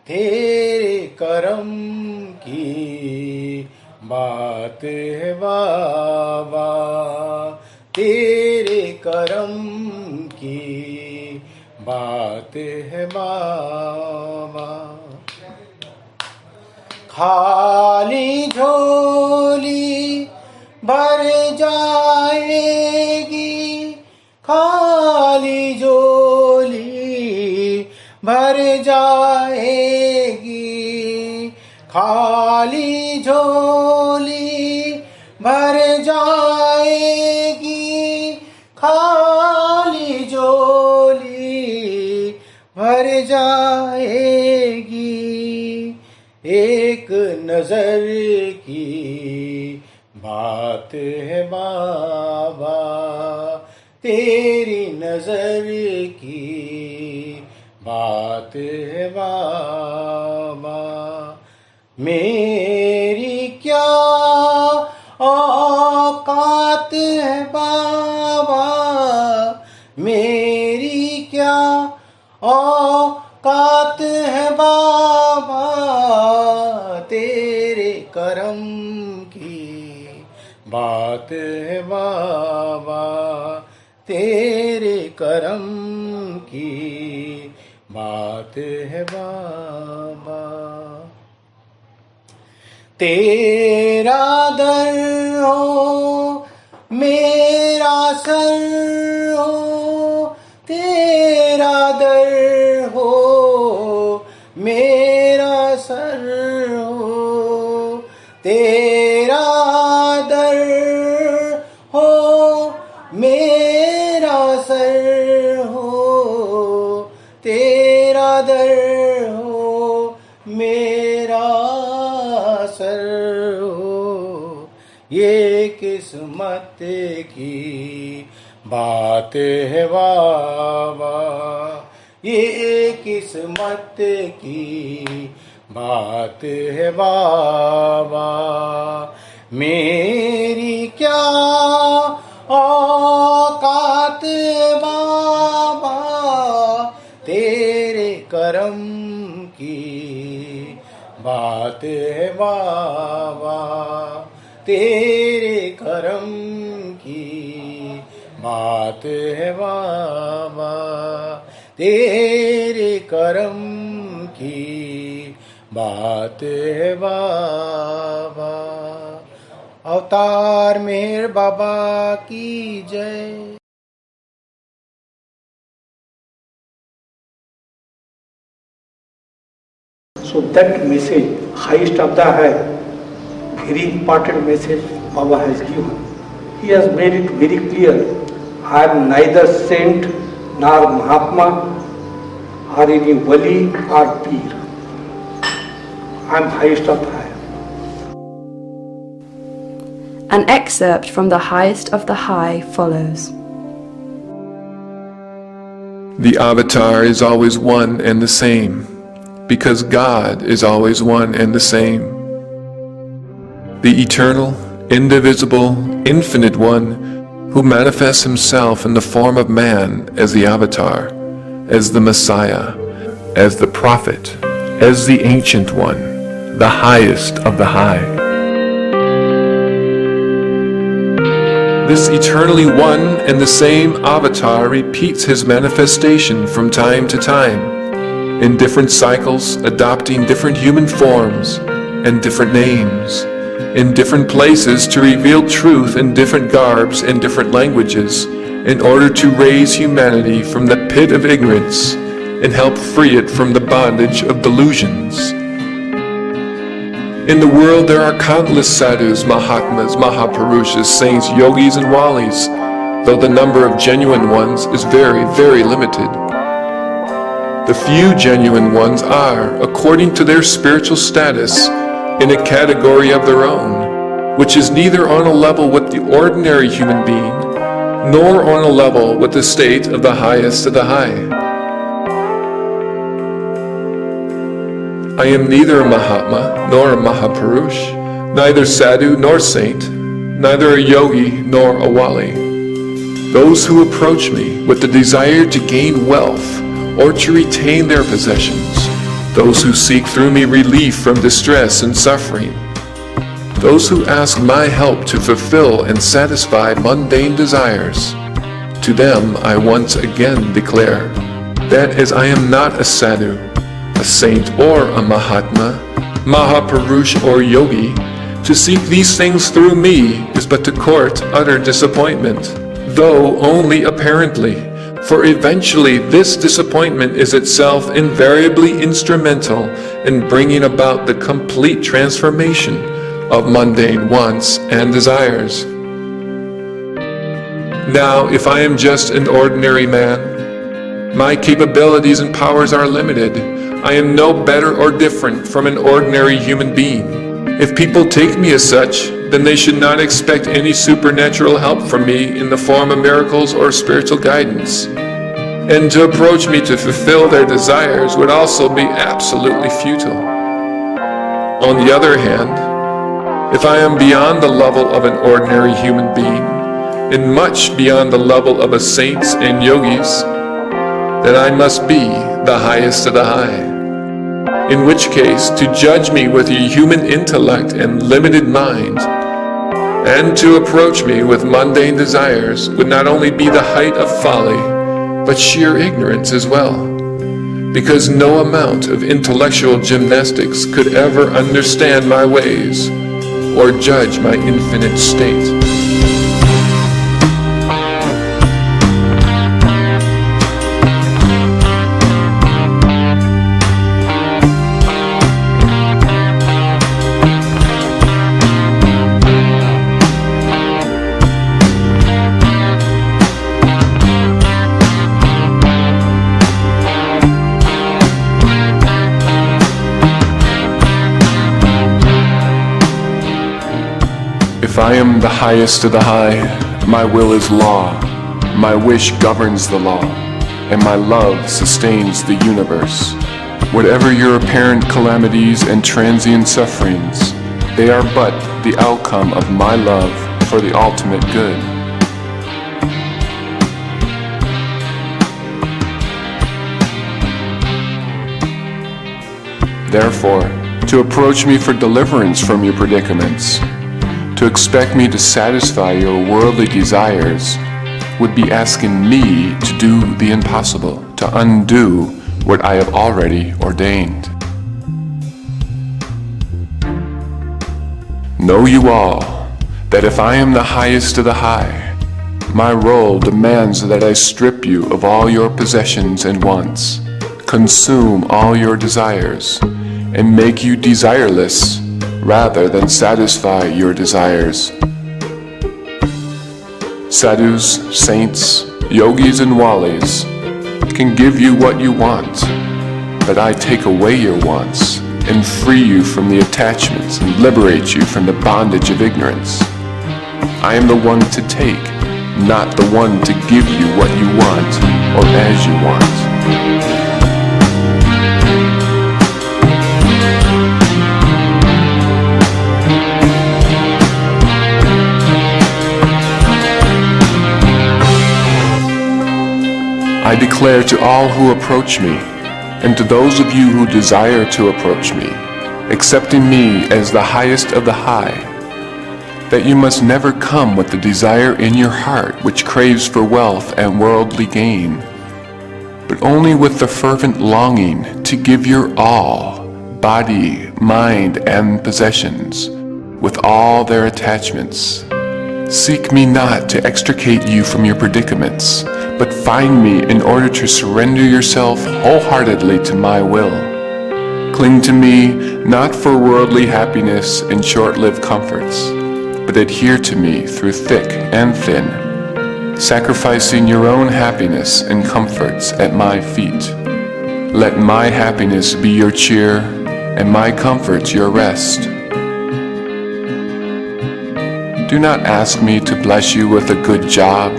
तेरे करम की बात है बाबा, तेरे करम की बात है बाबा। खाली झोली भर जाएगी, खाली झोली भर जाएगी, खाली झोली भर जाएगी, खाली झोली भर जाएगी। एक नजर की बात है बाबा, तेरी नजर की बात है बाबा। मेरी क्या औकात है बाबा, मेरी क्या औकात है बाबा, तेरे करम की बात है बाबा, तेरे करम की बात है बाबा। तेरा दर हो मेरा सर हो, तेरा दर हो मेरा सर हो, तेरा दर हो मेरा सर हो, तेरा दर हो मेरा सर हो। ये किस्मत की बात है बाबा, ये किस्मत की बात है बाबा। मेरी क्या औकात बाबा, तेरे करम की बात है बाबा, तेरे करम की बात है बाबा, तेरे करम की बात है बाबा। अवतार मेहर बाबा की जय। So that message, highest of the high, very important message Baba has given. He has made it very clear. I am neither saint nor Mahatma or any Wali or Peer. I am highest of the high. An excerpt from the highest of the high follows. The avatar is always one and the same, because God is always one and the same. The eternal, indivisible, infinite one who manifests himself in the form of man as the avatar, as the Messiah, as the prophet, as the ancient one, the highest of the high. This eternally one and the same avatar repeats his manifestation from time to time, in different cycles, adopting different human forms and different names, in different places to reveal truth in different garbs and different languages, in order to raise humanity from the pit of ignorance and help free it from the bondage of delusions. In the world there are countless sadhus, mahatmas, mahapurushas, saints, yogis and walis, though the number of genuine ones is very, very limited. The few genuine ones are, according to their spiritual status, in a category of their own, which is neither on a level with the ordinary human being, nor on a level with the state of the highest of the high. I am neither a Mahatma nor a Mahapurush, neither sadhu nor saint, neither a yogi nor a wali. Those who approach me with the desire to gain wealth or to retain their possessions, those who seek through me relief from distress and suffering, those who ask my help to fulfill and satisfy mundane desires, to them I once again declare that as I am not a sadhu, a saint or a Mahatma, Mahapurush or yogi, to seek these things through me is but to court utter disappointment, though only apparently, for eventually this disappointment is itself invariably instrumental in bringing about the complete transformation of mundane wants and desires. Now, if I am just an ordinary man, my capabilities and powers are limited. I am no better or different from an ordinary human being. If people take me as such, then they should not expect any supernatural help from me in the form of miracles or spiritual guidance. And to approach me to fulfill their desires would also be absolutely futile. On the other hand, if I am beyond the level of an ordinary human being, and much beyond the level of a saints and yogis, then I must be the highest of the high. In which case, to judge me with your human intellect and limited mind, and to approach me with mundane desires would not only be the height of folly, but sheer ignorance as well. because no amount of intellectual gymnastics could ever understand my ways or judge my infinite state. If I am the highest of the high, my will is law, my wish governs the law, and my love sustains the universe. Whatever your apparent calamities and transient sufferings, they are but the outcome of my love for the ultimate good. Therefore, to approach me for deliverance from your predicaments, to expect me to satisfy your worldly desires, would be asking me to do the impossible, to undo what I have already ordained. Know you all that if I am the highest of the high, my role demands that I strip you of all your possessions and wants, consume all your desires, and make you desireless rather than satisfy your desires. Sadhus, saints, yogis, and walis can give you what you want, but I take away your wants and free you from the attachments and liberate you from the bondage of ignorance. I am the one to take, not the one to give you what you want or as you want. I declare to all who approach me, and to those of you who desire to approach me, accepting me as the highest of the high, that you must never come with the desire in your heart which craves for wealth and worldly gain, but only with the fervent longing to give your all, body, mind, and possessions, with all their attachments. Seek me not to extricate you from your predicaments, but find me in order to surrender yourself wholeheartedly to my will. Cling to me not for worldly happiness and short-lived comforts, but adhere to me through thick and thin, sacrificing your own happiness and comforts at my feet. Let my happiness be your cheer, and my comforts your rest. Do not ask me to bless you with a good job,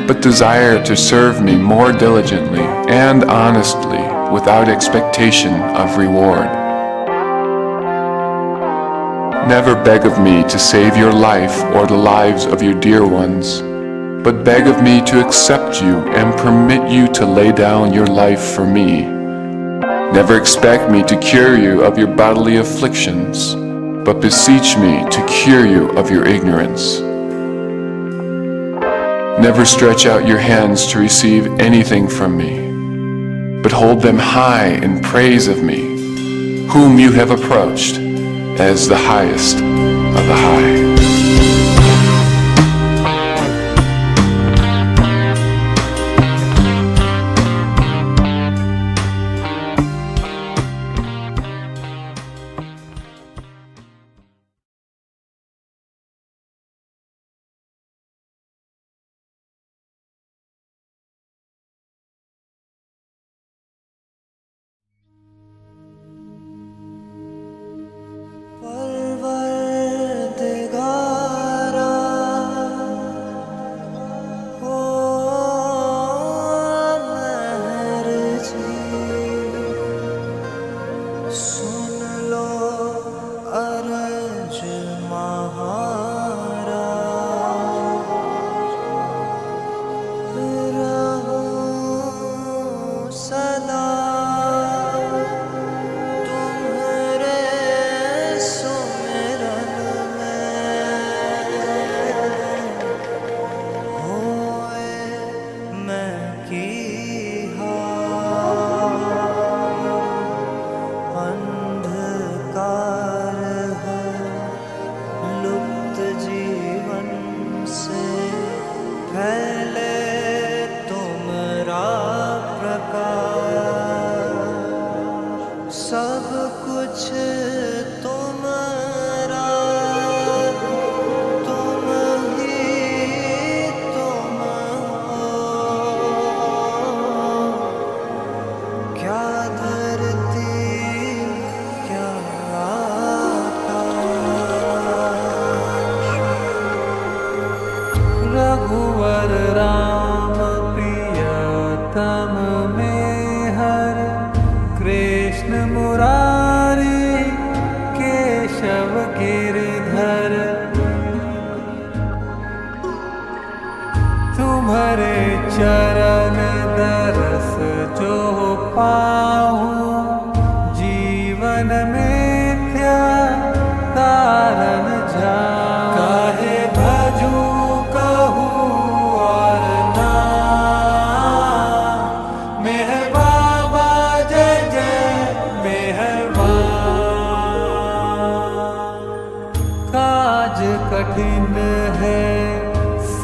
but desire to serve me more diligently and honestly without expectation of reward. Never beg of me to save your life or the lives of your dear ones, but beg of me to accept you and permit you to lay down your life for me. Never expect me to cure you of your bodily afflictions, but beseech me to cure you of your ignorance. Never stretch out your hands to receive anything from me, but hold them high in praise of me, whom you have approached as the highest of the high. परवरदिगार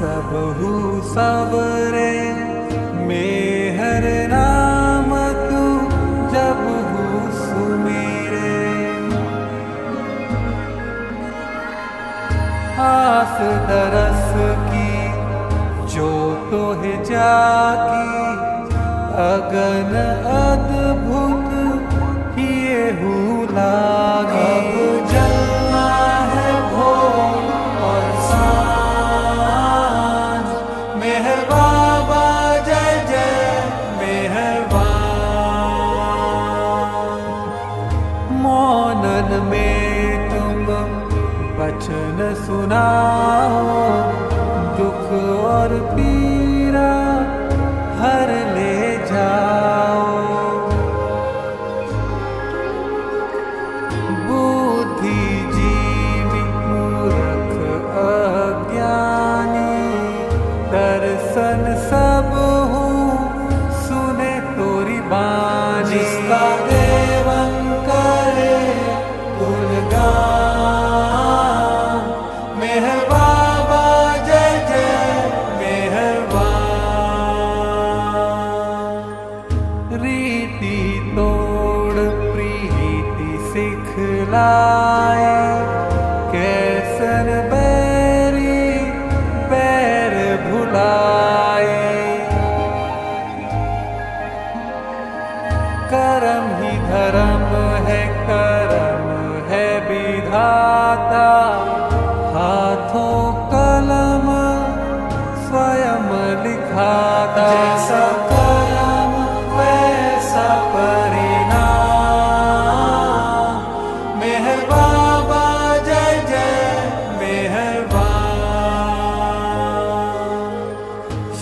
सबहु सवरे मेहर नाम तू जब who Sumire. आस दरस की जो तो है जाकी अगन अद्भुत किए हूँ लागी। अब जलना है भोर और सांझ मेहर बाबा जय जय मेहरबान। मौनन में तुम वचन सुनाओ दुख और पीरा हर ले जाओ। बुद्धिजीवी मूर्ख अज्ञानी दर्शन सब हूँ सुने तोरी बानी। जिसका देवन करे गुणगान मेहर बाबा जय जय मेहरबान। रीति तोड़ प्रीति सिखलाए कैसन बैरी पैर भुलाए। करम ही धर्म है करम है विधाता हाथों कलम स्वयं लिखाता। जैसा कर्म वैसा परिणाम मेहर बाबा जय जय मेहरबान।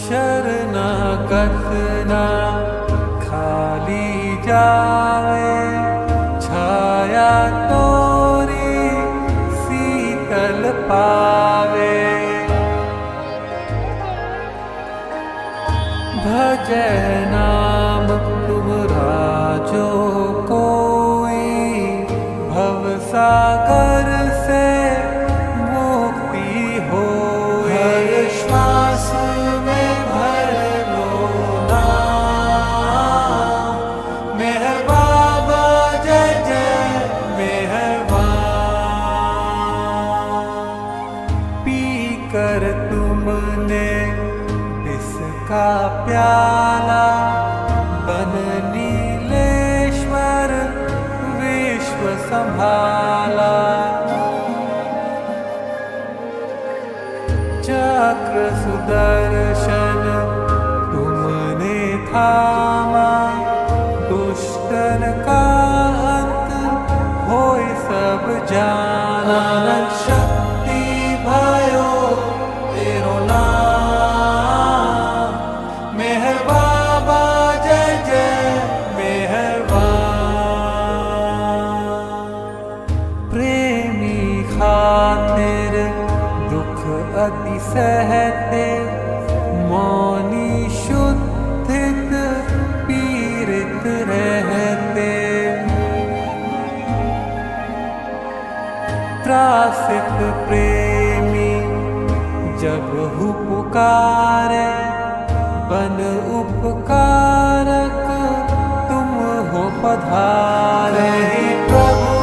शरणागत ना खाली जावे छाया तोरी शीतल पावे। भजै नाम तुम्हारा जो कोई भव सागर से मुक्ति होई। हर श्वास में भर लो नाम मेहर बाबा जय जय मेहरबान। पी कर तुमने इसका प्याला बन नीलेश्वर विश्व संभाला। चक्र सुदर्शन तुमने थामा दुष्टन का अंत होय सब जाना। शक्ति भयो तेरो नाम मेहर बाबा जय जय मेहरबान। प्रेमी खातिर दुख अति सहते मौनी शुद्धित पीड़ित रहते। त्रासित प्रेमी जब हु पुकारे बन उपकारक तुम हो पधारे। प्रभु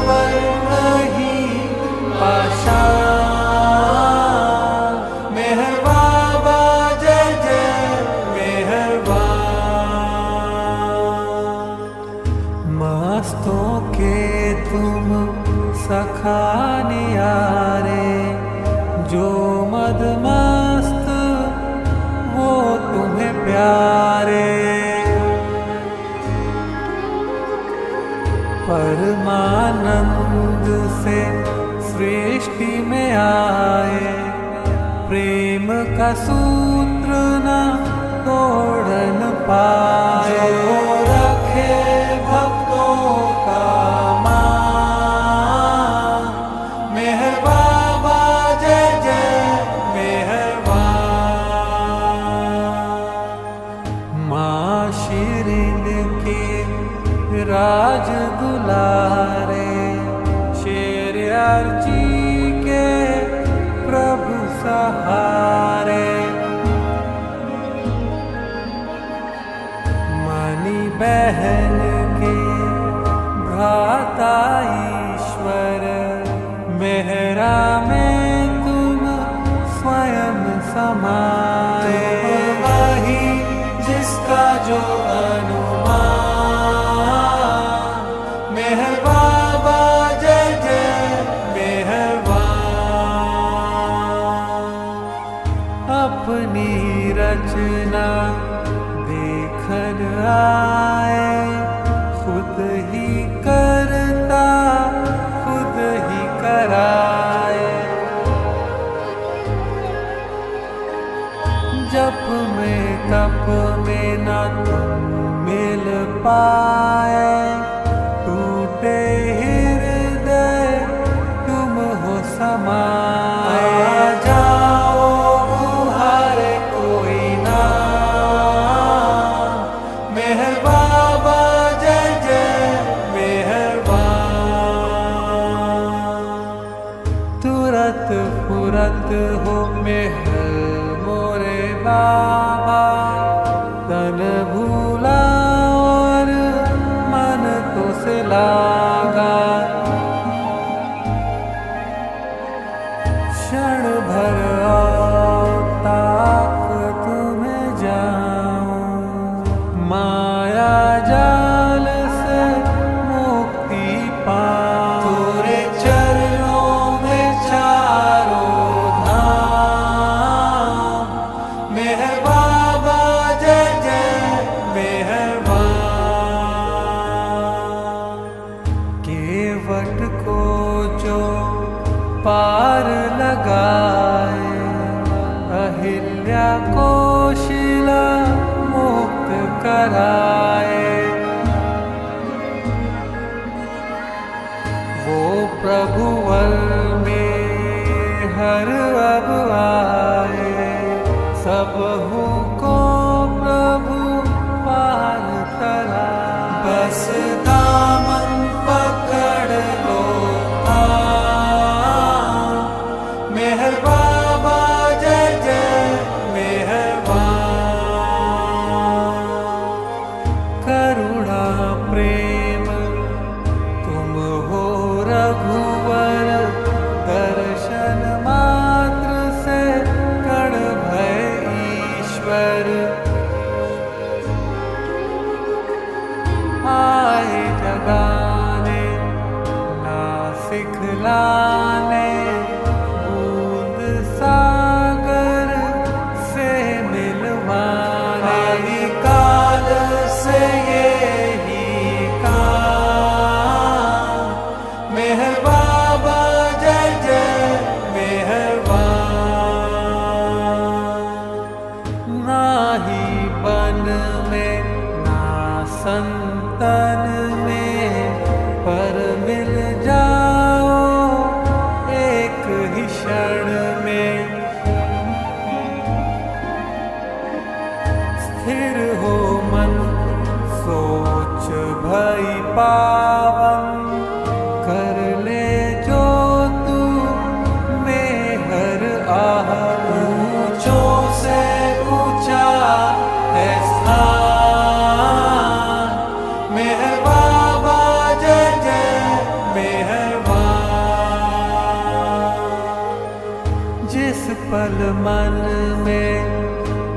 नहीं पाषाण मेहर बाबा जय जय मेहरबान। मस्तों के तुम सखा नियारे जो मदमस्त वो तुम्हें प्यारे। परमानंद से सृष्टि में आए प्रेम का सूत्र न तोड़न पाए। जो रखे भक्तों का मान मेहर बाबा जय जय मेहरबान। माँ शिरिन के राज दुलारे शेर अर्जी के प्रभु सहारे। बहन के भ्राता ईश्वर, मेहरा में तुम स्वयं समाए। वही जिसका जो अनुमान, मेहर बाबा जय जय मेहरबान। अपनी रचना देखन आए, खुद ही करता खुद ही कराए। जप में तप में न तुम मिल पाए, टूटे हृदय तुम हो समाए। जाओ गुहारे कोई ना, मेहर बाबा जय जय मेहरबान। तुरत फुरत हो मेहर मोरे बाबा, तन भूला और मन तो से लागा। क्षण भर आओ ताक तुम्हें जाऊं, माया जाल से मुक्ति पाऊं। तेरे चरणों में चारों धाम, मेहर बाबा जय जय मेहरबान। केवट को जो पार लगाए, अहिल्या को शिला मुक्त कराए। वो प्रभुवर में हर अब आए, सबहु को प्रभु पार तरा। बस दामन पकड़ लो मेहर बाबा जय जय मेहरबान। करुणा प्रेम तुम हो रघुवर, दर्शन मात्र से कण भय ईश्वर। आए जगाने ना सिखलाने, बूंद सागर से मिलवाने। आदि काल से ये ही काम, मेहर बाबा जय जय मेहरबान। ना ही बन में ना संतन में, पर मिल जाओ एक ही क्षण में। स्थिर हो मन सोच भई पावन, कर ले जो तू मेहर आह। ऊंचों से ऊंचा है स्थान, मेहर बाबा जय जय मेहरबान। जिस पल मन में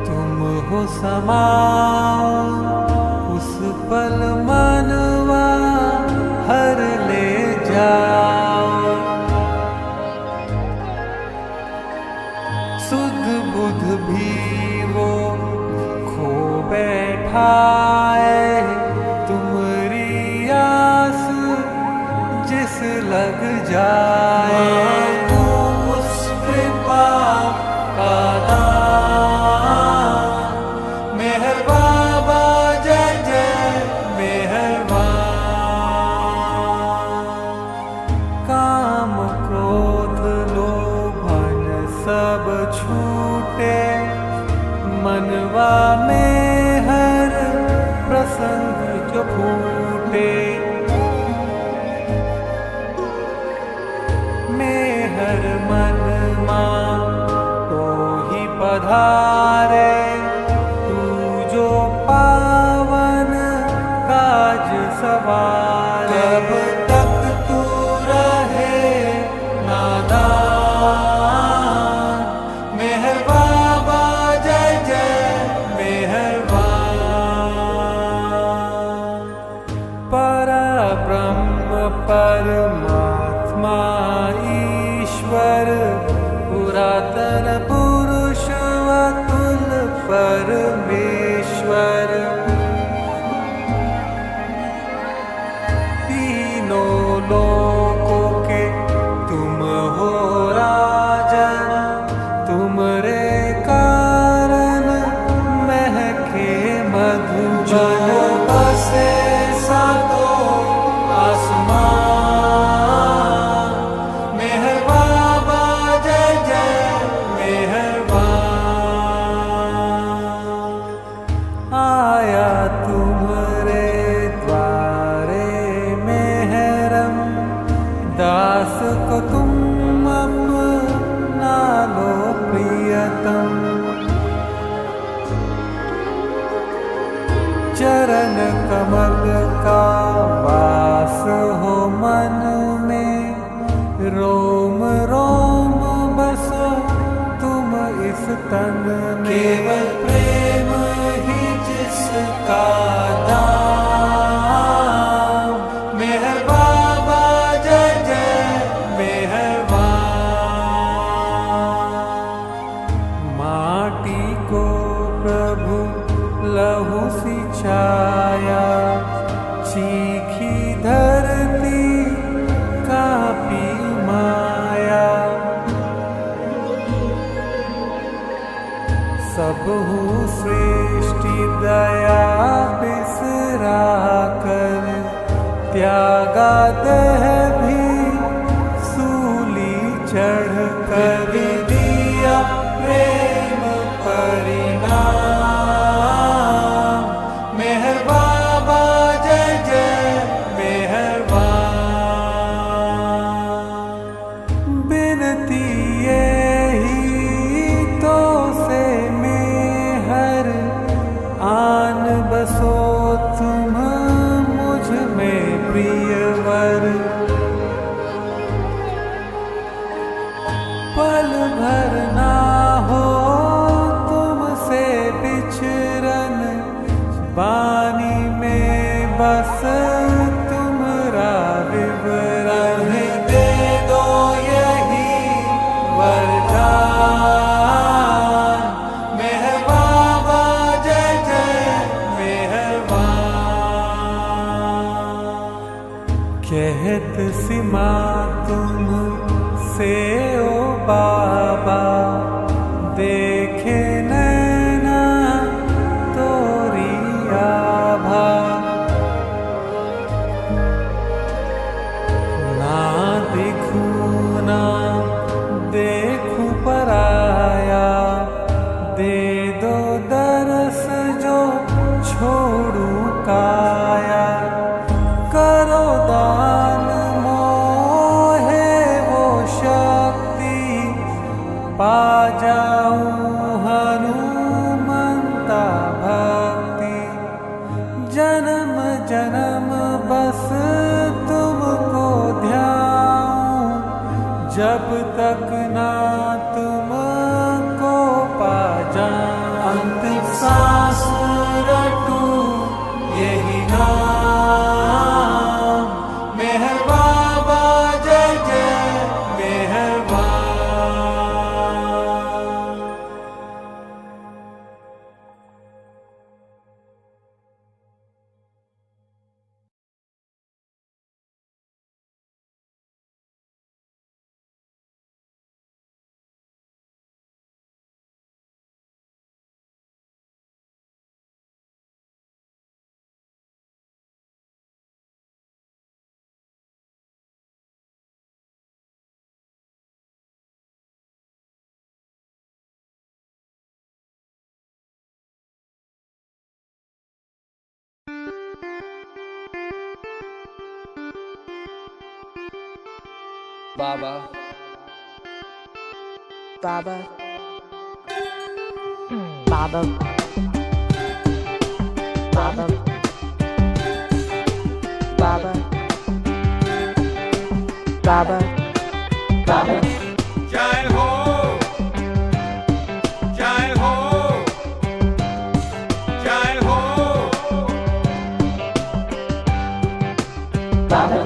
तुम हो समाओ, उस पल मनवा हर ले जाओ। सुध बुध भी वो खो बैठाए, तुम्हारी आस जिस लग जाए। उस कृपा का दान, मेहर बाबा जय जय मेहरबान। काम क्रोध लोभन सब छूटे, मनवा में हर प्रसंग जो फूटे। मेहर मन मां तो ही पधारे, तू जो पावन ईश्वर पुरातन पुरुष अतुल परमेश्वर तीनों लोकों के तुम हो राजन तुमरे कारण महके मधुबन बसे सातों आसमान मेहर बाबा जय जय मेहरबान आया तुम्हारे द्वारे मेहरम दास को तुम अपना लो प्रियतम चरण कमल का वास हो मन में रोम रोम बसो तुम इस तन में केवल प्रेम ही जिसका दाम मेहर बाबा जय जय मेहरबान माटी को प्रभु लहू सिंचाया चीखी धरती कापी माया सबहु सृष्टि दया बिसरा कर त्यागा देह भी सूली चढ़ कर दिया प्रेम परिणाम मेहर बाबा जय जय मेहरबान बिनती यही तो से मेहर आन बसो तुम मुझ में प्रियवर पल भर ना हो तुमसे बिछरन बानी में बस तुम्हारा विवरण दे दो यही वरदान मेहर बाबा जय जय मेहरबान कहत सीमा तुम से ओ बाबा देखे नैना तोरी आभा ना दिखू ना देखू पराया दे दो दरस जो छोड़ू काया करो दान मोहे वो शक्ति पा जाऊं हनुमंता भक्ति जन्म जन्म बस तुमको ध्याऊं जब तक ना तुमको पा जाऊं अंतिम सांस रटूं यही नाम मेहर बाबा जय जय मेहरबान Baba, Baba, Baba, Baba, Baba, Baba, Baba. जय हो जय हो जय हो Baba.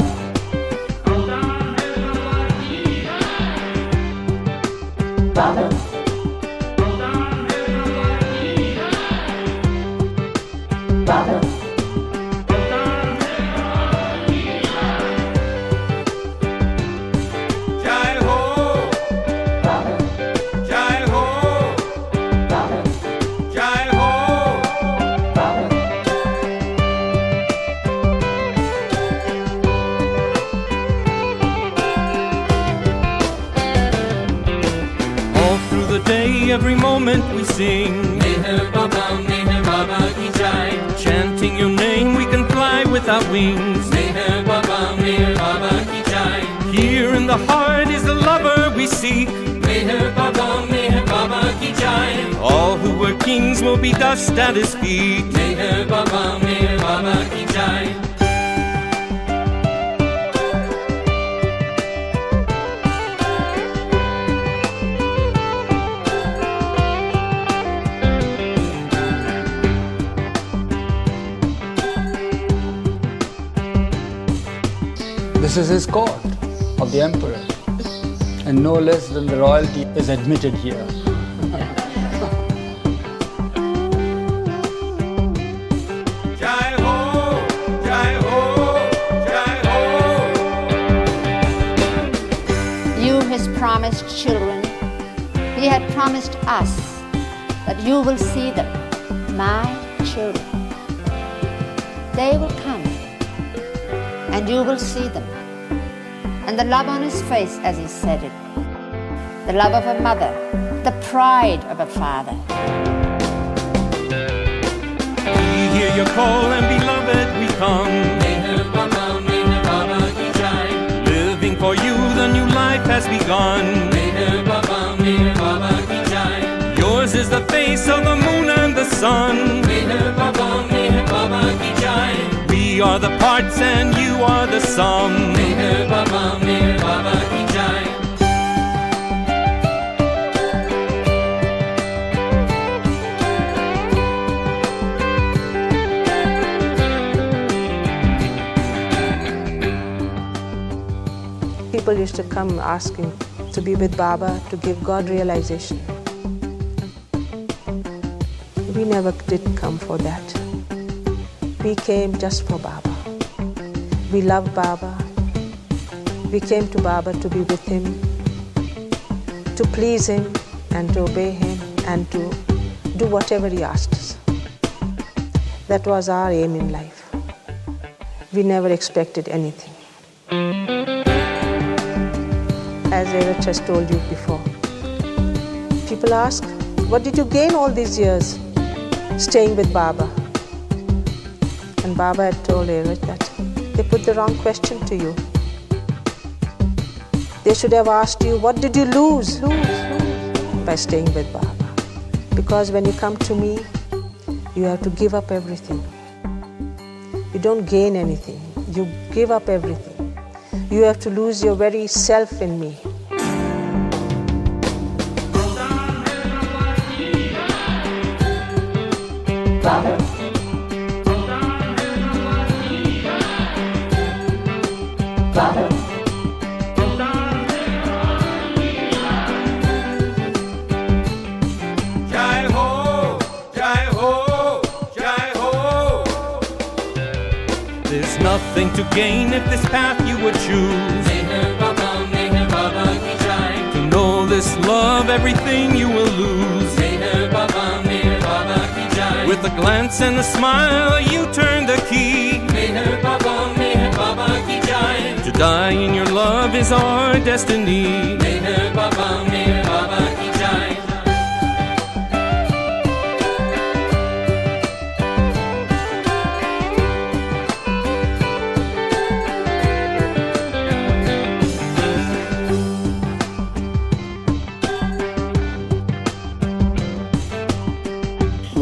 जय हो जय हो जय हो All through the day, every moment we sing Meher Baba Ki Jai. Chanting your name, we can fly without wings. Meher Baba Ki Jai. Here in the heart is the lover we seek. Meher Baba Ki Jai. All who were kings will be dust at his feet. Meher Baba Ki Jai. This is his court of the emperor, and no less than the royalty is admitted here. Jai ho, Jai ho, Jai ho. You, his promised children, he had promised us that you will see them, my children. They will come, and you will see them. And the love on his face as he said it, the love of a mother, the pride of a father. We hear your call and beloved we come. Meher Baba Ki Jai. Living for you, the new life has begun. Meher Baba Ki Jai. Yours is the face of the moon and the sun. Meher Baba Ki Jai. We are the parts and you are the sum. Meher Baba Ki Jai. People used to come asking to be with Baba, to give God realization. We never did come for that. We came just for Baba. We love Baba. We came to Baba to be with him, to please him and to obey him and to do whatever he asked us. That was our aim in life. We never expected anything. As Erich has told you before, people ask, what did you gain all these years staying with Baba? And Baba had told Erich that they put the wrong question to you. They should have asked you, what did you lose by staying with Baba? Because when you come to me, you have to give up everything. You don't gain anything. You give up everything. You have to lose your very self in me. Baba. Baba. Jai ho, Jai ho, Jai ho. There's nothing to gain if this path you would choose. Meher Baba Ki Jai. To know this love, everything you will lose. Meher Baba Ki Jai. With a glance and a smile, you turn the key. Meher Baba Ki Jai. To die in your love is our destiny. Meher Baba Ki Jai.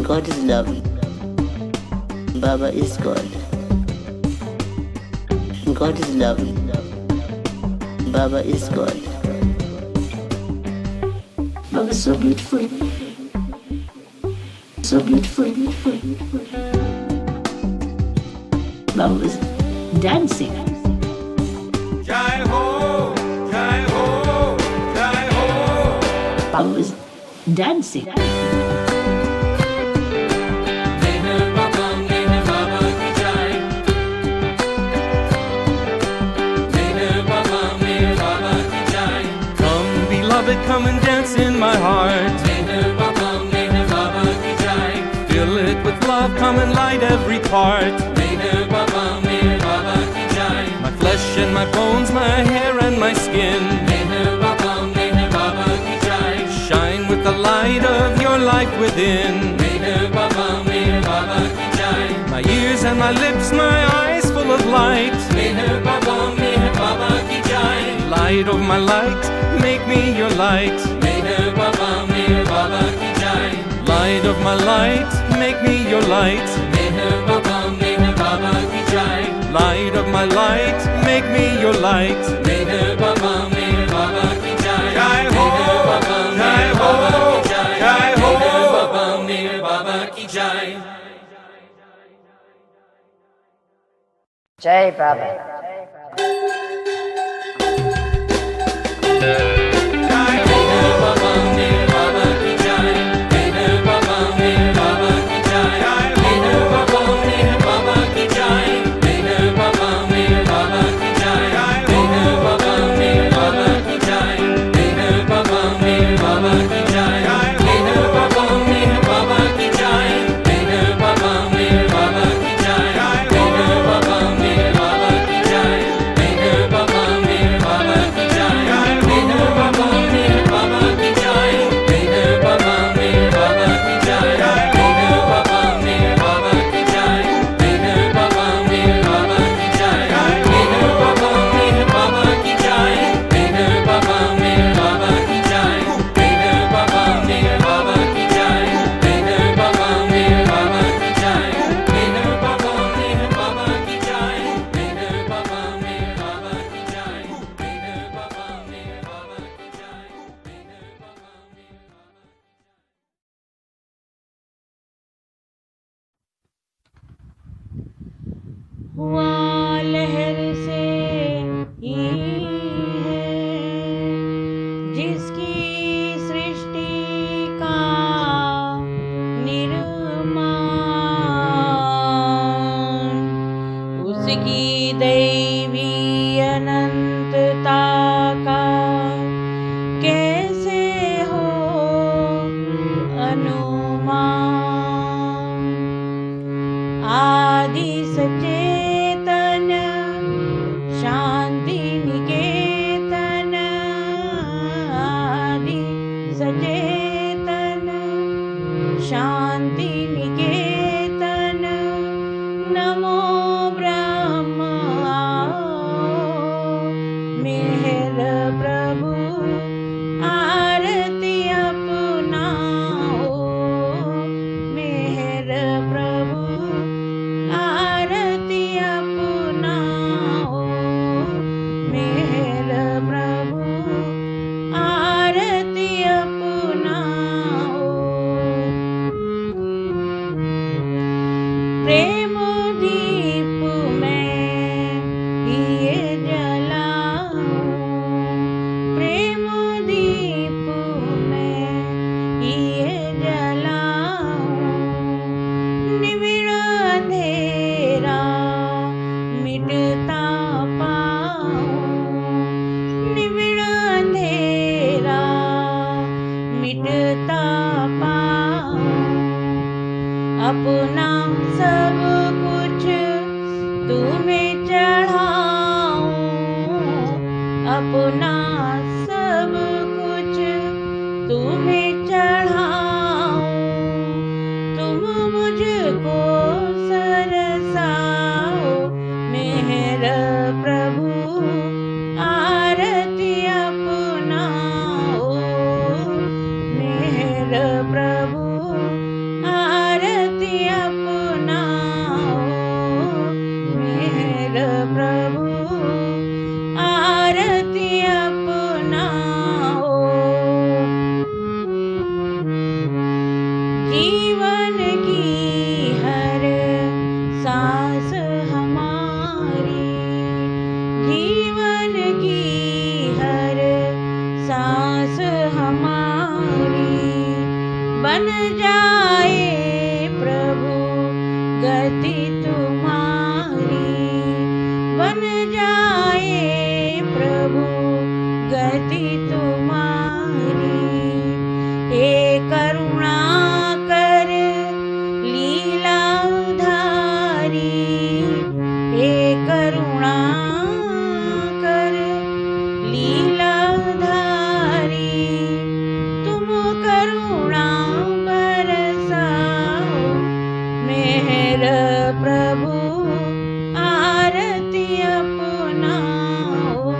God is love. Baba is God. God is love. Baba is God. Baba is so beautiful. So beautiful. Baba was dancing. Jai ho, Jai ho, Jai ho. I was dancing. Come, beloved, come and dance in my heart. Fill it with love, come and light every part. My flesh and my bones, my hair and my skin, shine with the light of your life within. My ears and my lips, my eyes full of light. Light of my light, make me your light. Light of my light, make me your light. Light of my light, make me your light. Jai ho, jai ho, jai ho, Mere Baba ki jai. Jai Baba. हुआ लहर से ही है जिसकी सृष्टि का निर्माण, उसकी दैवी अनंतता का कैसे हो अनुमान। आदि सचेतन शांति निकेतन, आदि सचेतन शांति निकेतन, नमो ब्रह्म मेहर प्रभु आरती अपनाओ, मेहर प्रभु आरती अपनाओ, मेहर प्रभु आरती अपनाओ। प्रेम दीप में ये जलाऊं, प्रेम दीप में ये जलाऊं, निविड़ अंधेरा मिटता पाऊं, निविड़ अंधेरा मिटता पाऊं। अपना सब कुछ तुम्हें चढ़ाऊं, अपना सब कुछ तुम्हें चढ़ाऊं, तुम मुझको सरसाओ, मेहर प्रभु आरती अपनाओ, मेहर प्रभु आरती अपनाओ, मेहर प्रभु आरती अपनाओ। जीवन की हर सांस हमारी, जीवन की हर सांस हमारी, बन जाए प्रभु गति तुम्हारी, बन जाए प्रभु गति तुम्हारी। हे करुणा कर लीला धारी, हे करुणा कर लीला धारी। तुम करुणा बरसाओ मेहर प्रभु आरती अपनाओ,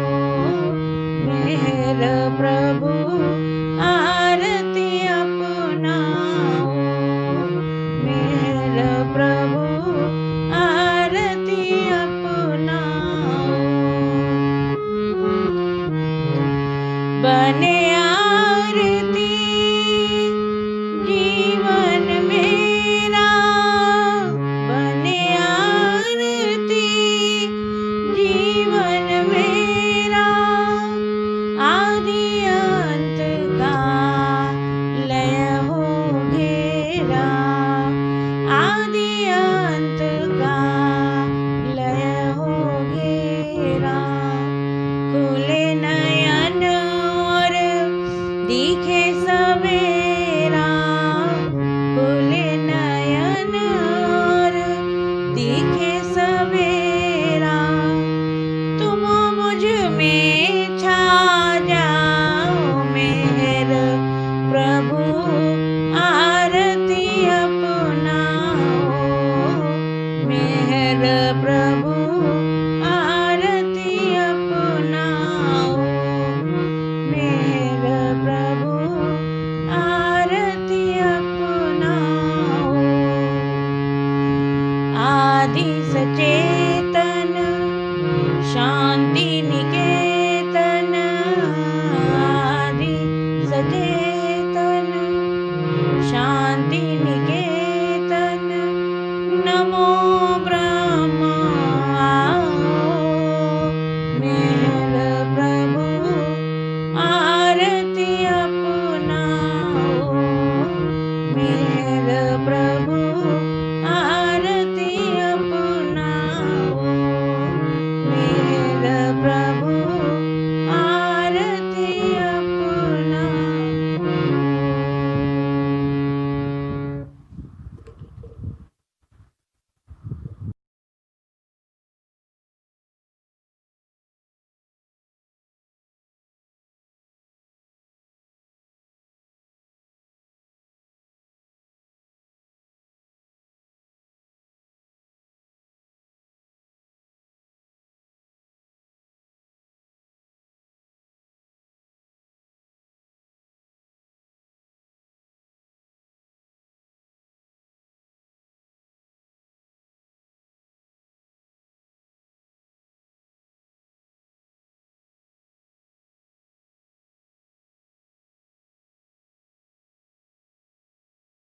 मेहर प्रभु आरती अपनाओ, मेहर प्रभु आरती अपनाओ। बने आरती जीवन मेरा, बने आरती जीवन मेरा। आदि अंत का लय हो घेरा, आदि अंत का लय हो घेरा। खुले नयन और दिखे सवेरा, खुले नयन और दिखे सवेरा। तुम मुझ में छा जाओ मेहर प्रभु आरती अपनाओ, मेहर प्रभु आरती अपनाओ, मेहर प्रभु आरती अपनाओ। आदि सचेतन शांति निकेतन, आदि सचेतन